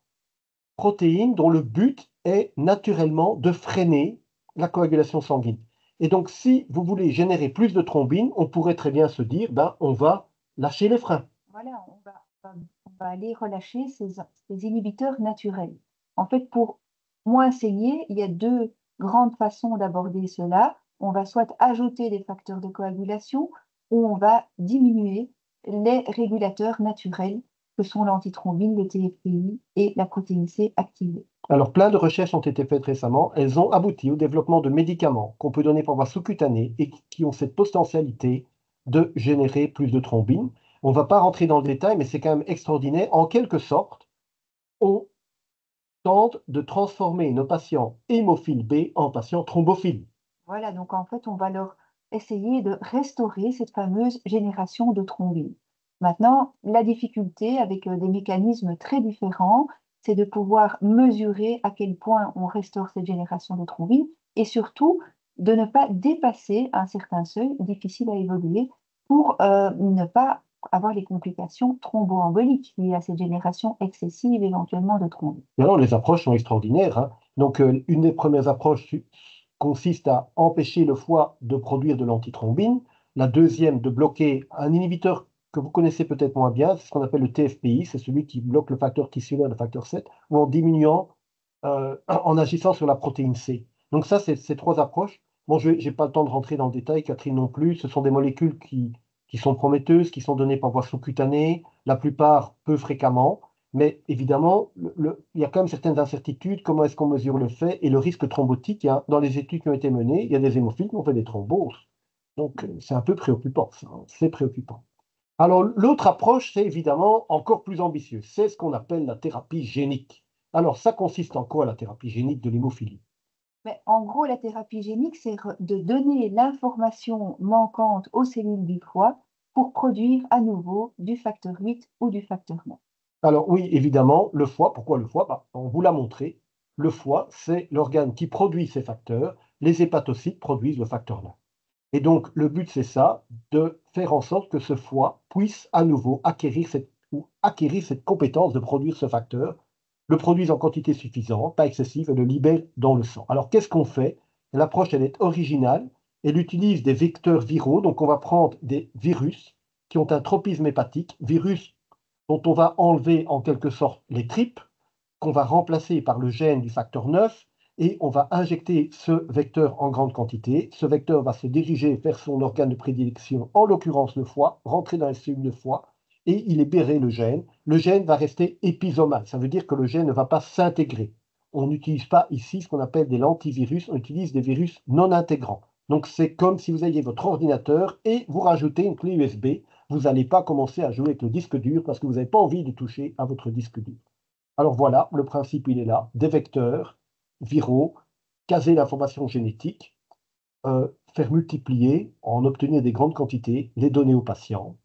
protéines dont le but est naturellement de freiner la coagulation sanguine. Et donc, si vous voulez générer plus de thrombine, on pourrait très bien se dire, ben, on va lâcher les freins. Voilà, on va aller relâcher ces inhibiteurs naturels. En fait, pour moins saigner, il y a deux grandes façons d'aborder cela. On va soit ajouter des facteurs de coagulation ou on va diminuer les régulateurs naturels que sont l'antithrombine, le TFPI et la protéine C activée. Alors, plein de recherches ont été faites récemment. Elles ont abouti au développement de médicaments qu'on peut donner par voie sous-cutanée et qui ont cette potentialité de générer plus de thrombine. On ne va pas rentrer dans le détail, mais c'est quand même extraordinaire. En quelque sorte, on tente de transformer nos patients hémophiles B en patients thrombophiles. Voilà, donc en fait, on va leur essayer de restaurer cette fameuse génération de thrombine. Maintenant, la difficulté avec des mécanismes très différents, c'est de pouvoir mesurer à quel point on restaure cette génération de thrombine et surtout de ne pas dépasser un certain seuil difficile à évoluer pour ne pas avoir les complications thromboemboliques liées à cette génération excessive éventuellement de thrombine. Et alors, les approches sont extraordinaires, hein. Donc, une des premières approches consiste à empêcher le foie de produire de l'antithrombine. La deuxième, de bloquer un inhibiteur que vous connaissez peut-être moins bien, c'est ce qu'on appelle le TFPI, c'est celui qui bloque le facteur tissulaire, le facteur 7, ou en diminuant, en agissant sur la protéine C. Donc ça, c'est ces trois approches. Bon, je n'ai pas le temps de rentrer dans le détail, Catherine non plus. Ce sont des molécules qui sont prometteuses, qui sont données par voie sous-cutanée, la plupart peu fréquemment. Mais évidemment, il y a quand même certaines incertitudes. Comment est-ce qu'on mesure le fait et le risque thrombotique? Dans les études qui ont été menées, il y a des hémophiles qui ont fait des thromboses. Donc, c'est un peu préoccupant, ça, hein. C'est préoccupant. Alors, l'autre approche, c'est évidemment encore plus ambitieux. C'est ce qu'on appelle la thérapie génique. Alors, ça consiste en quoi, la thérapie génique de l'hémophilie? Mais en gros, la thérapie génique, c'est de donner l'information manquante aux cellules du foie pour produire à nouveau du facteur 8 ou du facteur 9. Alors, oui, évidemment, le foie. Pourquoi le foie? Bah, on vous l'a montré. Le foie, c'est l'organe qui produit ces facteurs. Les hépatocytes produisent le facteur 9. Et donc, le but, c'est ça, de faire en sorte que ce foie puisse à nouveau acquérir cette compétence de produire ce facteur, le produise en quantité suffisante, pas excessive, et le libère dans le sang. Alors, qu'est-ce qu'on fait? L'approche, elle est originale. Elle utilise des vecteurs viraux. Donc, on va prendre des virus qui ont un tropisme hépatique, virus dont on va enlever en quelque sorte les tripes, qu'on va remplacer par le gène du facteur 9 et on va injecter ce vecteur en grande quantité. Ce vecteur va se diriger vers son organe de prédilection, en l'occurrence le foie, rentrer dans les cellules de foie et il libérer le gène. Le gène va rester épisomal, ça veut dire que le gène ne va pas s'intégrer. On n'utilise pas ici ce qu'on appelle des lentivirus, on utilise des virus non intégrants. Donc c'est comme si vous aviez votre ordinateur et vous rajoutez une clé USB. Vous n'allez pas commencer à jouer avec le disque dur parce que vous n'avez pas envie de toucher à votre disque dur. Alors voilà, le principe, il est là. Des vecteurs viraux, caser l'information génétique, faire multiplier, en obtenir des grandes quantités, les données aux patients,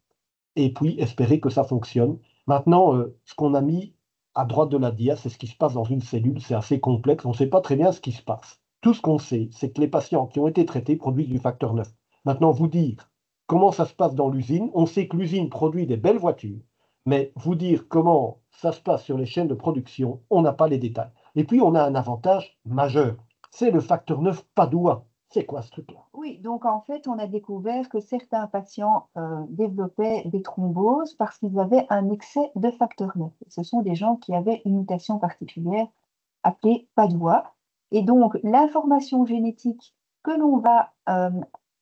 et puis espérer que ça fonctionne. Maintenant, ce qu'on a mis à droite de la dia, c'est ce qui se passe dans une cellule, c'est assez complexe, on ne sait pas très bien ce qui se passe. Tout ce qu'on sait, c'est que les patients qui ont été traités produisent du facteur 9. Maintenant, vous dire comment ça se passe dans l'usine, on sait que l'usine produit des belles voitures, mais vous dire comment ça se passe sur les chaînes de production, on n'a pas les détails. Et puis, on a un avantage majeur, c'est le facteur 9 Padua. C'est quoi ce truc-là? Oui, donc en fait, on a découvert que certains patients développaient des thromboses parce qu'ils avaient un excès de facteur 9. Ce sont des gens qui avaient une mutation particulière appelée Padua. Et donc, l'information génétique que l'on va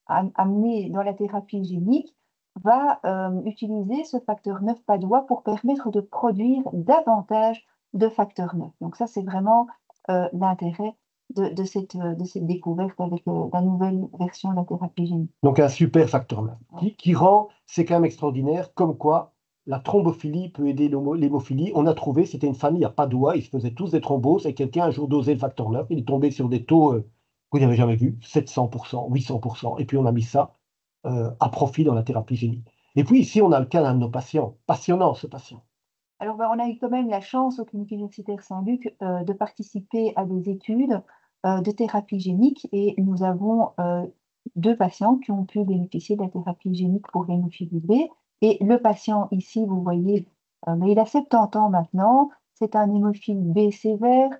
amener dans la thérapie génique va utiliser ce facteur 9 Padua pour permettre de produire davantage de facteur 9. Donc ça, c'est vraiment l'intérêt de cette découverte avec la nouvelle version de la thérapie génique. Donc un super facteur 9 qui rend, c'est quand même extraordinaire, comme quoi la thrombophilie peut aider l'hémophilie. On a trouvé, c'était une famille à Padoue, ils se faisaient tous des thromboses et quelqu'un un jour dosait le facteur 9, il est tombé sur des taux que vous n'avez jamais vus, 700%, 800%, et puis on a mis ça à profit dans la thérapie génique. Et puis ici, on a le cas d'un de nos patients, passionnant ce patient. Alors, on a eu quand même la chance au Clinique universitaire Saint-Luc de participer à des études de thérapie génique et nous avons deux patients qui ont pu bénéficier de la thérapie génique pour l'hémophilie B. Et le patient ici, vous voyez, mais il a 70 ans maintenant, c'est un hémophile B sévère,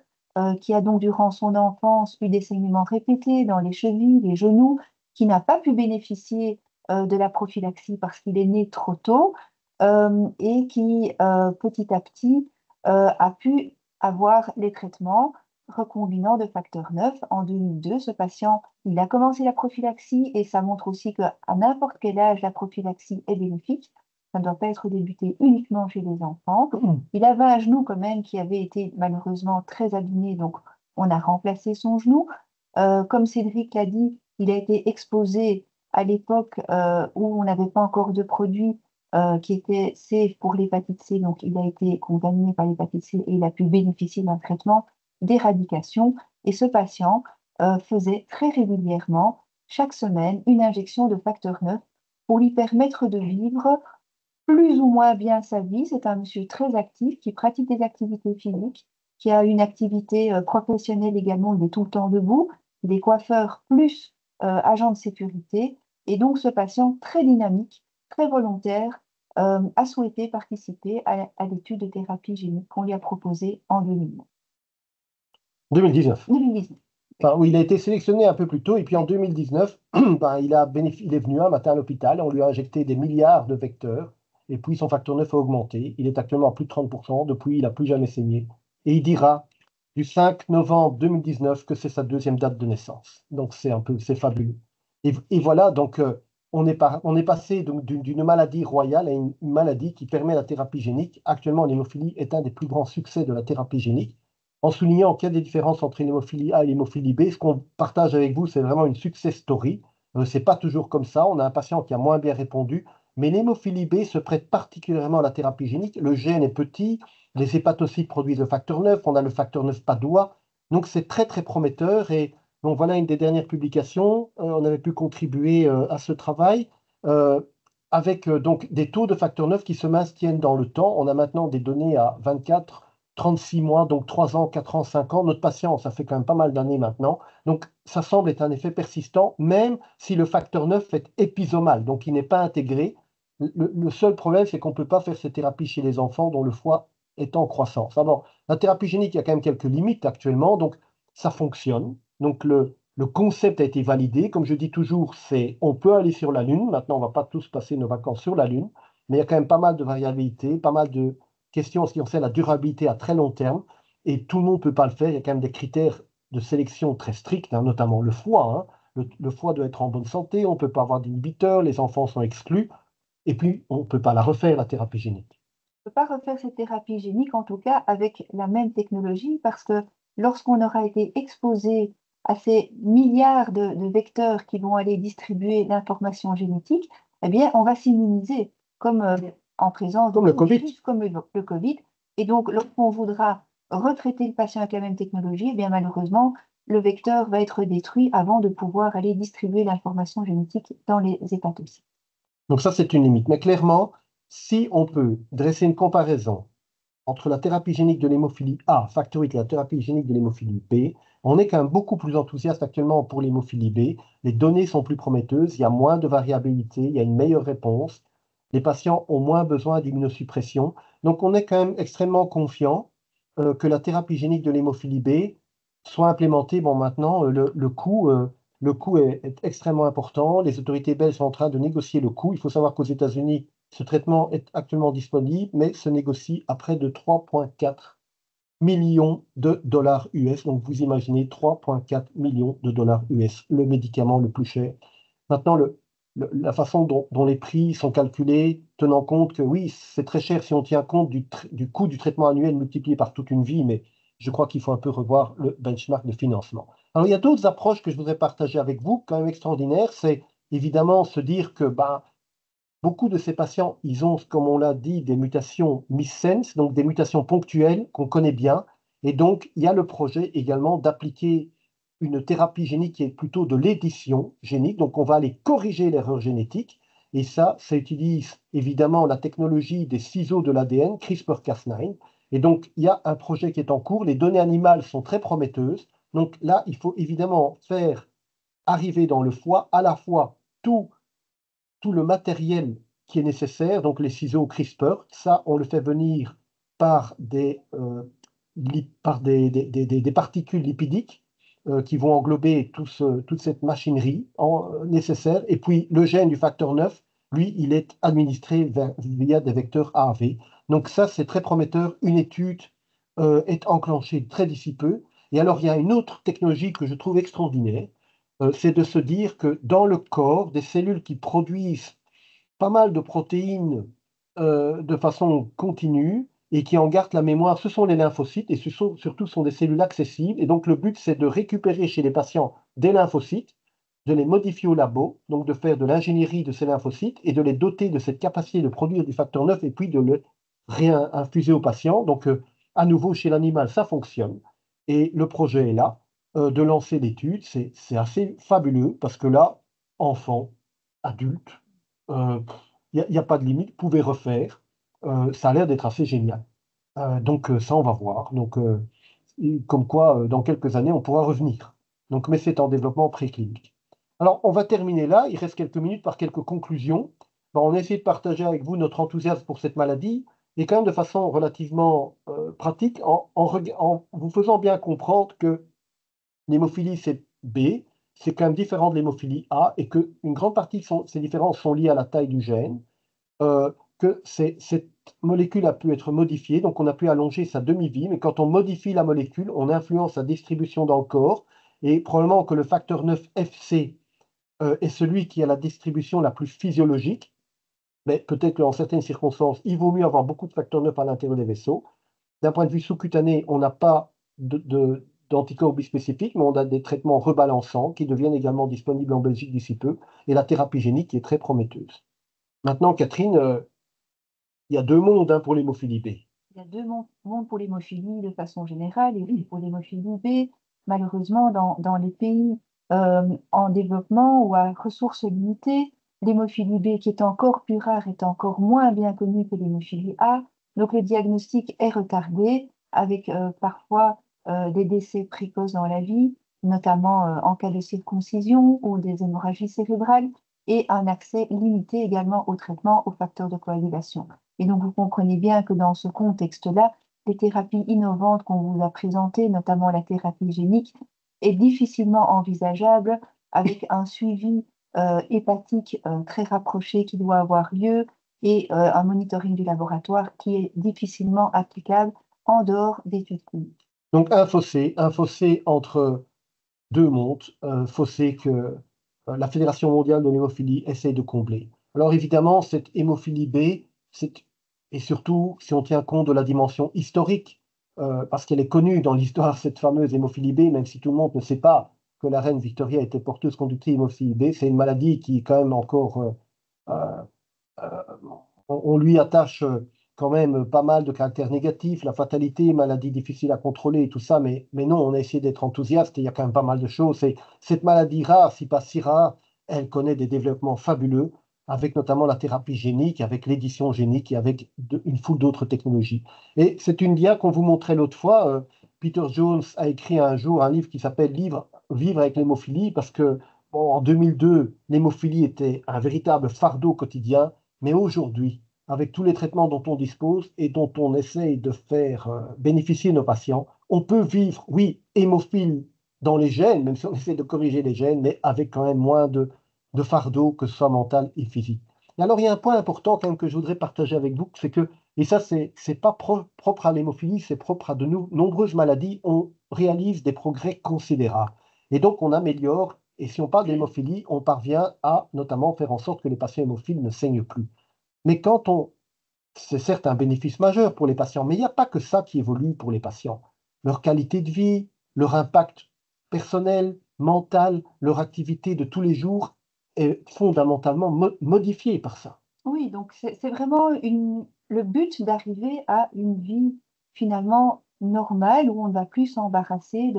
qui a donc durant son enfance eu des saignements répétés dans les chevilles, les genoux, qui n'a pas pu bénéficier de la prophylaxie parce qu'il est né trop tôt et qui petit à petit a pu avoir les traitements recombinant de facteur 9. En 2002, ce patient, il a commencé la prophylaxie et ça montre aussi qu'à n'importe quel âge, la prophylaxie est bénéfique. Ça ne doit pas être débuté uniquement chez les enfants. Il avait un genou quand même qui avait été malheureusement très abîmé, donc on a remplacé son genou. Comme Cédric l'a dit, il a été exposé à l'époque où on n'avait pas encore de produit qui était safe pour l'hépatite C, donc il a été contaminé par l'hépatite C et il a pu bénéficier d'un traitement d'éradication. Et ce patient faisait très régulièrement, chaque semaine, une injection de facteur 9 pour lui permettre de vivre plus ou moins bien sa vie. C'est un monsieur très actif qui pratique des activités physiques, qui a une activité professionnelle également. Il est tout le temps debout. Il est coiffeur plus agent de sécurité. Et donc, ce patient très dynamique, très volontaire, a souhaité participer à l'étude de thérapie génique qu'on lui a proposée en 2019. 2019. 2019. Enfin, où il a été sélectionné un peu plus tôt, et puis en 2019, ben, il est venu un matin à l'hôpital, on lui a injecté des milliards de vecteurs, et puis son facteur 9 a augmenté. Il est actuellement à plus de 30%, depuis il n'a plus jamais saigné. Et il dira du 5 novembre 2019 que c'est sa deuxième date de naissance. Donc c'est fabuleux. Et voilà, donc on est passé d'une maladie royale à une maladie qui permet la thérapie génique. Actuellement, l'hémophilie est un des plus grands succès de la thérapie génique, en soulignant qu'il y a des différences entre l'hémophilie A et l'hémophilie B. Ce qu'on partage avec vous, c'est vraiment une success story. Ce n'est pas toujours comme ça. On a un patient qui a moins bien répondu, mais l'hémophilie B se prête particulièrement à la thérapie génique. Le gène est petit, les hépatocytes produisent le facteur 9, on a le facteur 9 padois. Donc c'est très très prometteur. Et donc voilà une des dernières publications. On avait pu contribuer à ce travail. Avec donc des taux de facteur 9 qui se maintiennent dans le temps. On a maintenant des données à 24, 36 mois, donc 3 ans, 4 ans, 5 ans. Notre patient, ça fait quand même pas mal d'années maintenant. Donc, ça semble être un effet persistant, même si le facteur 9 est épisomal, donc il n'est pas intégré. Le seul problème, c'est qu'on ne peut pas faire ces thérapies chez les enfants dont le foie est en croissance. Alors, la thérapie génique, il y a quand même quelques limites actuellement, donc ça fonctionne. Donc, le concept a été validé. Comme je dis toujours, c'est on peut aller sur la Lune. Maintenant, on ne va pas tous passer nos vacances sur la Lune, mais il y a quand même pas mal de variabilité, pas mal de questions en ce qui concerne la durabilité à très long terme. Et tout le monde ne peut pas le faire. Il y a quand même des critères de sélection très stricts, hein, notamment le foie. Hein. Le foie doit être en bonne santé. On ne peut pas avoir d'inhibiteurs. Les enfants sont exclus. Et puis, on ne peut pas la refaire, la thérapie génique. On ne peut pas refaire cette thérapie génique, en tout cas avec la même technologie, parce que lorsqu'on aura été exposé à ces milliards de vecteurs qui vont aller distribuer l'information génétique, eh bien, on va s'immuniser comme en présence Comme le Covid. virus, comme le Covid. Et donc, lorsqu'on voudra retraiter le patient avec la même technologie, eh bien, malheureusement, le vecteur va être détruit avant de pouvoir aller distribuer l'information génétique dans les hépatocytes. Donc ça, c'est une limite. Mais clairement, si on peut dresser une comparaison entre la thérapie génique de l'hémophilie A, facteur 8, et la thérapie génique de l'hémophilie B, on est quand même beaucoup plus enthousiaste actuellement pour l'hémophilie B. Les données sont plus prometteuses, il y a moins de variabilité, il y a une meilleure réponse. Les patients ont moins besoin d'immunosuppression. Donc on est quand même extrêmement confiant que la thérapie génique de l'hémophilie B soit implémentée. Bon, maintenant, le coût est extrêmement important. Les autorités belges sont en train de négocier le coût. Il faut savoir qu'aux États-Unis, ce traitement est actuellement disponible, mais se négocie à près de 3,4 millions de dollars US. Donc, vous imaginez 3,4 millions de dollars US, le médicament le plus cher. Maintenant, la façon dont les prix sont calculés, tenant compte que oui, c'est très cher si on tient compte du coût du traitement annuel multiplié par toute une vie, mais je crois qu'il faut un peu revoir le benchmark de financement. Alors, il y a d'autres approches que je voudrais partager avec vous, quand même extraordinaires. C'est évidemment se dire que beaucoup de ces patients, ils ont, comme on l'a dit, des mutations missense, donc des mutations ponctuelles qu'on connaît bien. Et donc, il y a le projet également d'appliquer une thérapie génique qui est plutôt de l'édition génique. Donc, on va aller corriger l'erreur génétique. Et ça utilise évidemment la technologie des ciseaux de l'ADN, CRISPR-Cas9. Et donc, il y a un projet qui est en cours. Les données animales sont très prometteuses. Donc là, il faut évidemment faire arriver dans le foie à la fois tout le matériel qui est nécessaire, donc les ciseaux CRISPR, ça, on le fait venir par par des particules lipidiques qui vont englober toute cette machinerie nécessaire. Et puis le gène du facteur 9, lui, il est administré via des vecteurs AAV. Donc ça, c'est très prometteur. Une étude est enclenchée très d'ici peu. Et alors, il y a une autre technologie que je trouve extraordinaire, c'est de se dire que dans le corps, des cellules qui produisent pas mal de protéines de façon continue et qui en gardent la mémoire, ce sont les lymphocytes et surtout sont des cellules accessibles. Et donc le but, c'est de récupérer chez les patients des lymphocytes, de les modifier au labo, donc de faire de l'ingénierie de ces lymphocytes et de les doter de cette capacité de produire du facteur 9 et puis de le réinfuser au patient. Donc à nouveau, chez l'animal, ça fonctionne. Et le projet est là, de lancer l'étude. C'est assez fabuleux parce que là, enfants, adultes, il n'y a pas de limite, vous pouvez refaire. Ça a l'air d'être assez génial. Donc ça, on va voir. Donc, comme quoi, dans quelques années, on pourra revenir. Donc, mais c'est en développement préclinique. Alors, on va terminer là. Il reste quelques minutes par quelques conclusions. Bon, on a essayé de partager avec vous notre enthousiasme pour cette maladie, et quand même de façon relativement pratique, en vous faisant bien comprendre que l'hémophilie c'est B, c'est quand même différent de l'hémophilie A, et qu'une grande partie de ces différences sont liées à la taille du gène, que cette molécule a pu être modifiée, donc on a pu allonger sa demi-vie, mais quand on modifie la molécule, on influence sa distribution dans le corps, et probablement que le facteur 9 FC est celui qui a la distribution la plus physiologique, mais peut-être qu'en certaines circonstances, il vaut mieux avoir beaucoup de facteur 9 à l'intérieur des vaisseaux. D'un point de vue sous-cutané, on n'a pas d'anticorps bispécifiques, mais on a des traitements rebalançants qui deviennent également disponibles en Belgique d'ici peu, et la thérapie génique qui est très prometteuse. Maintenant, Catherine, il y a deux mondes pour l'hémophilie B. Il y a deux mondes pour l'hémophilie de façon générale et pour l'hémophilie B. Malheureusement, dans les pays en développement ou à ressources limitées, l'hémophilie B, qui est encore plus rare, est encore moins bien connue que l'hémophilie A. Donc le diagnostic est retardé avec parfois des décès précoces dans la vie, notamment en cas de circoncision ou des hémorragies cérébrales, et un accès limité également au traitement aux facteurs de coagulation. Et donc, vous comprenez bien que dans ce contexte-là, les thérapies innovantes qu'on vous a présentées, notamment la thérapie génique, est difficilement envisageable avec un suivi hépatique très rapproché qui doit avoir lieu et un monitoring du laboratoire qui est difficilement applicable en dehors d'études cliniques. Donc un fossé entre deux mondes, un fossé que la Fédération mondiale de l'hémophilie essaie de combler. Alors évidemment, cette hémophilie B, et surtout si on tient compte de la dimension historique, parce qu'elle est connue dans l'histoire, cette fameuse hémophilie B, même si tout le monde ne sait pas que la reine Victoria était porteuse conductrice d'hémophilie B, c'est une maladie qui est quand même encore euh, euh, on lui attache quand même pas mal de caractères négatifs, la fatalité, maladie difficile à contrôler et tout ça, mais non, on a essayé d'être enthousiaste et il y a quand même pas mal de choses. Et cette maladie rare, si pas si rare, elle connaît des développements fabuleux, avec notamment la thérapie génique, avec l'édition génique et avec une foule d'autres technologies. Et c'est une dia qu'on vous montrait l'autre fois. Peter Jones a écrit un jour un livre qui s'appelle Vivre avec l'hémophilie, parce que bon, en 2002, l'hémophilie était un véritable fardeau quotidien. Mais aujourd'hui, avec tous les traitements dont on dispose et dont on essaye de faire bénéficier nos patients, on peut vivre, oui, hémophile dans les gènes, même si on essaie de corriger les gènes, mais avec quand même moins de fardeau, que ce soit mental et physique. Et alors, il y a un point important quand même que je voudrais partager avec vous, c'est que, et ça, c'est pas propre à l'hémophilie, c'est propre à de nombreuses maladies, on réalise des progrès considérables. Et donc, on améliore, et si on parle d'hémophilie, on parvient à notamment faire en sorte que les patients hémophiles ne saignent plus. Mais c'est certes un bénéfice majeur pour les patients, mais il n'y a pas que ça qui évolue pour les patients. Leur qualité de vie, leur impact personnel, mental, leur activité de tous les jours est fondamentalement modifiée par ça. Oui, donc c'est vraiment le but d'arriver à une vie finalement normale où on ne va plus s'embarrasser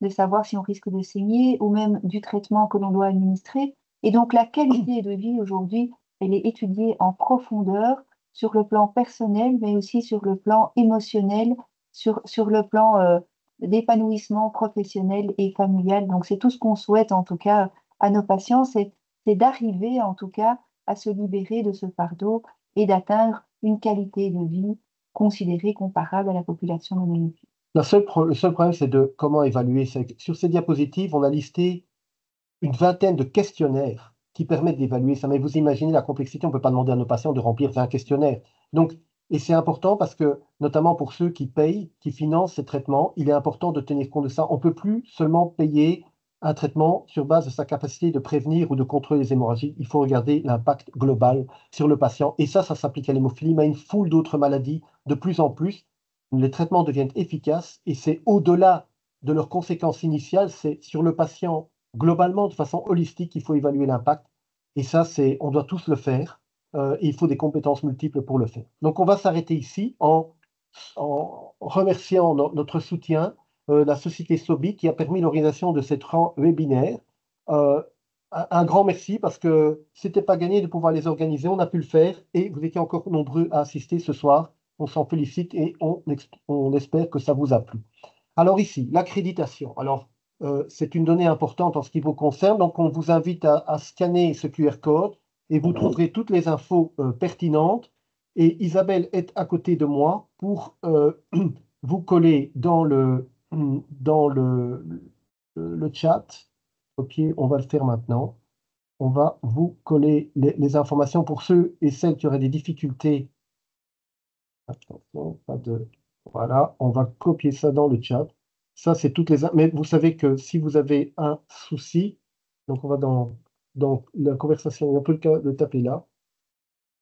de savoir si on risque de saigner ou même du traitement que l'on doit administrer. Et donc la qualité de vie aujourd'hui, elle est étudiée en profondeur sur le plan personnel, mais aussi sur le plan émotionnel, sur le plan d'épanouissement professionnel et familial. Donc c'est tout ce qu'on souhaite en tout cas à nos patients, c'est d'arriver en tout cas à se libérer de ce fardeau et d'atteindre une qualité de vie considérée comparable à la population non hémophile. Le seul problème, c'est de comment évaluer. Sur ces diapositives, on a listé une vingtaine de questionnaires qui permettent d'évaluer ça. Mais vous imaginez la complexité, on ne peut pas demander à nos patients de remplir 20 questionnaires. Donc, et c'est important parce que, notamment pour ceux qui payent, qui financent ces traitements, il est important de tenir compte de ça. On ne peut plus seulement payer un traitement sur base de sa capacité de prévenir ou de contrôler les hémorragies. Il faut regarder l'impact global sur le patient. Et ça s'applique à l'hémophilie, mais à une foule d'autres maladies. De plus en plus, les traitements deviennent efficaces et c'est au-delà de leurs conséquences initiales, c'est sur le patient globalement, de façon holistique, il faut évaluer l'impact. Et ça, on doit tous le faire. Et il faut des compétences multiples pour le faire. Donc, on va s'arrêter ici en remerciant notre soutien, la société Sobi, qui a permis l'organisation de cette webinaire. Euh, un grand merci parce que c'était pas gagné de pouvoir les organiser. On a pu le faire et vous étiez encore nombreux à assister ce soir. On s'en félicite et on espère que ça vous a plu. Alors ici, l'accréditation. Alors, c'est une donnée importante en ce qui vous concerne. Donc, on vous invite à scanner ce QR code et vous trouverez toutes les infos pertinentes. Et Isabelle est à côté de moi pour vous coller dans le chat. OK, on va le faire maintenant. On va vous coller les informations pour ceux et celles qui auraient des difficultés. Attention, pas de... Voilà, on va copier ça dans le chat. Ça, c'est toutes les... Mais vous savez que si vous avez un souci, donc on va dans la conversation, on peut le taper là.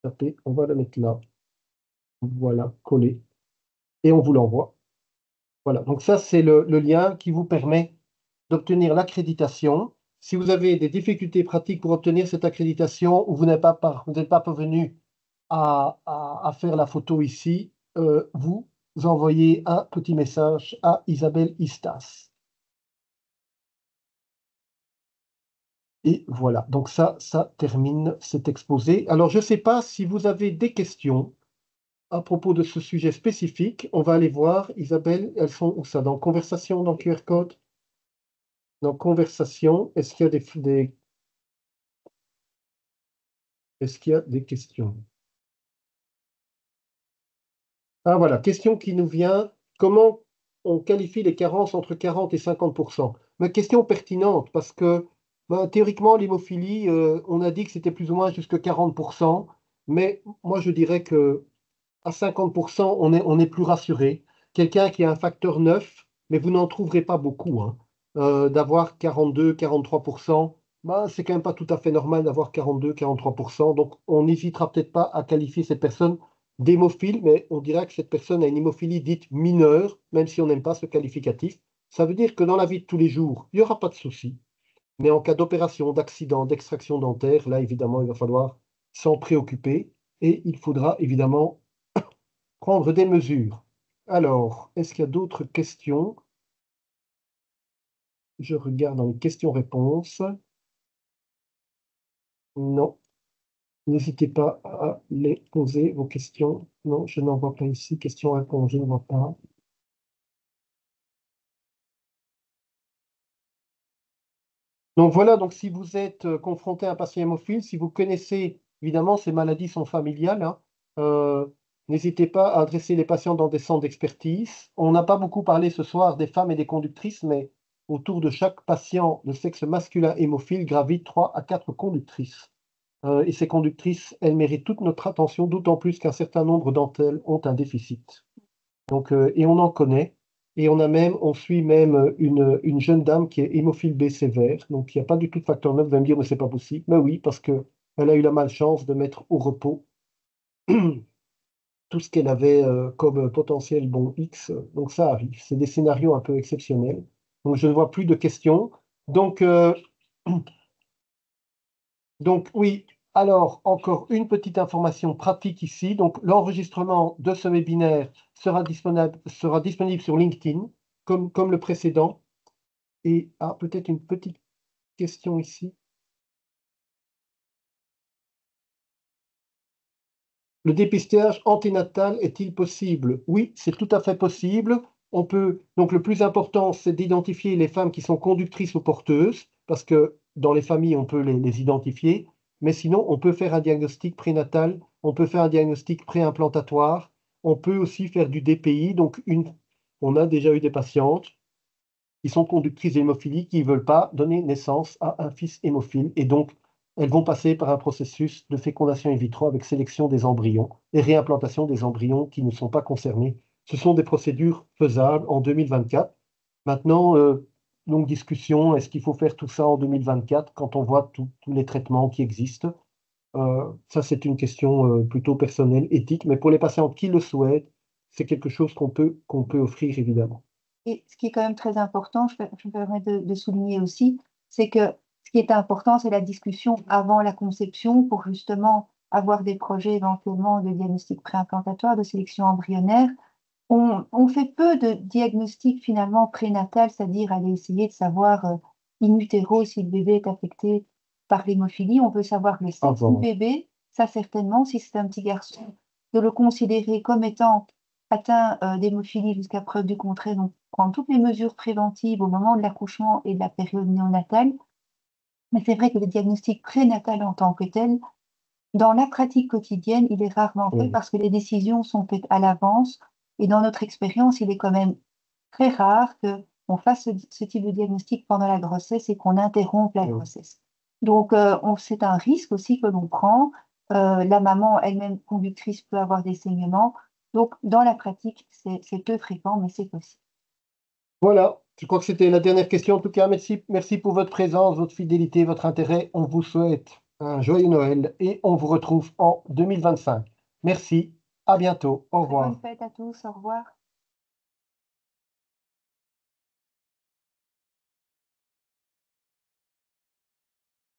Taper, on va le mettre là. Voilà, coller. Et on vous l'envoie. Voilà, donc ça, c'est le lien qui vous permet d'obtenir l'accréditation. Si vous avez des difficultés pratiques pour obtenir cette accréditation ou vous n'êtes pas parvenu à faire la photo ici, vous envoyez un petit message à Isabelle Istas. Et voilà, donc ça termine cet exposé. Alors, je ne sais pas si vous avez des questions à propos de ce sujet spécifique. On va aller voir, Isabelle, elles sont où ça? Dans conversation, dans QR code? Dans conversation, est-ce qu'il y a des questions? Ah voilà, question qui nous vient. Comment on qualifie les carences entre 40 et 50%? Ma question pertinente parce que théoriquement, l'hémophilie, on a dit que c'était plus ou moins jusque 40%, mais moi je dirais que à 50%, on est plus rassuré. Quelqu'un qui a un facteur 9, mais vous n'en trouverez pas beaucoup, hein, d'avoir 42, 43%, c'est quand même pas tout à fait normal d'avoir 42, 43%. Donc, on n'hésitera peut-être pas à qualifier cette personne d'hémophile, mais on dira que cette personne a une hémophilie dite mineure, même si on n'aime pas ce qualificatif. Ça veut dire que dans la vie de tous les jours, il n'y aura pas de souci. Mais en cas d'opération, d'accident, d'extraction dentaire, là, évidemment, il va falloir s'en préoccuper et il faudra évidemment prendre des mesures. Alors, est-ce qu'il y a d'autres questions? Je regarde dans les questions-réponses. Non, n'hésitez pas à les poser, vos questions. Non, je n'en vois pas ici. Questions-réponses, je ne vois pas. Donc voilà, donc si vous êtes confronté à un patient hémophile, si vous connaissez, évidemment, ces maladies sont familiales, hein, euh, n'hésitez pas à adresser les patients dans des centres d'expertise. On n'a pas beaucoup parlé ce soir des femmes et des conductrices, mais autour de chaque patient de sexe masculin hémophile gravitent 3 à 4 conductrices. Et ces conductrices, elles méritent toute notre attention, d'autant plus qu'un certain nombre d'entre elles ont un déficit. Donc, et on en connaît. Et on suit même une jeune dame qui est hémophile B sévère, donc il n'y a pas du tout de facteur 9. Vous allez me dire, mais c'est pas possible. Mais oui, parce qu'elle a eu la malchance de mettre au repos tout ce qu'elle avait comme potentiel bon X. Donc ça arrive. C'est des scénarios un peu exceptionnels. Donc je ne vois plus de questions. Donc, donc oui, alors encore une petite information pratique ici. Donc l'enregistrement de ce webinaire sera disponible sur LinkedIn, comme le précédent. Et peut-être une petite question ici. Le dépistage anténatal est-il possible? Oui, c'est tout à fait possible. Donc le plus important, c'est d'identifier les femmes qui sont conductrices ou porteuses, parce que dans les familles, on peut les identifier. Mais sinon, on peut faire un diagnostic prénatal, on peut faire un diagnostic préimplantatoire, on peut aussi faire du DPI, donc on a déjà eu des patientes qui sont conductrices d'hémophilie qui ne veulent pas donner naissance à un fils hémophile. Et donc, elles vont passer par un processus de fécondation in vitro avec sélection des embryons et réimplantation des embryons qui ne sont pas concernés. Ce sont des procédures faisables en 2024. Maintenant, longue discussion, est-ce qu'il faut faire tout ça en 2024 quand on voit tous les traitements qui existent? Ça, c'est une question plutôt personnelle, éthique, mais pour les patients qui le souhaitent, c'est quelque chose qu'on peut offrir, évidemment. Et ce qui est quand même très important, je me permets de souligner aussi, c'est que ce qui est important, c'est la discussion avant la conception pour justement avoir des projets éventuellement de diagnostic préimplantatoire, de sélection embryonnaire. On fait peu de diagnostics finalement prénatal, c'est-à-dire aller essayer de savoir in utero si le bébé est affecté par l'hémophilie. On veut savoir le sexe du bébé, ça certainement, si c'est un petit garçon, de le considérer comme étant atteint d'hémophilie jusqu'à preuve du contraire, donc prendre toutes les mesures préventives au moment de l'accouchement et de la période néonatale. Mais c'est vrai que le diagnostic prénatal en tant que tel, dans la pratique quotidienne, il est rarement fait Oui. parce que les décisions sont faites à l'avance. Et dans notre expérience, il est quand même très rare qu'on fasse ce type de diagnostic pendant la grossesse et qu'on interrompe la grossesse. Donc, c'est un risque aussi que l'on prend. La maman elle-même conductrice peut avoir des saignements. Donc, dans la pratique, c'est peu fréquent, mais c'est possible. Voilà, je crois que c'était la dernière question. En tout cas, merci pour votre présence, votre fidélité, votre intérêt. On vous souhaite un joyeux Noël et on vous retrouve en 2025. Merci, à bientôt, au revoir. Bonne fête à tous, au revoir.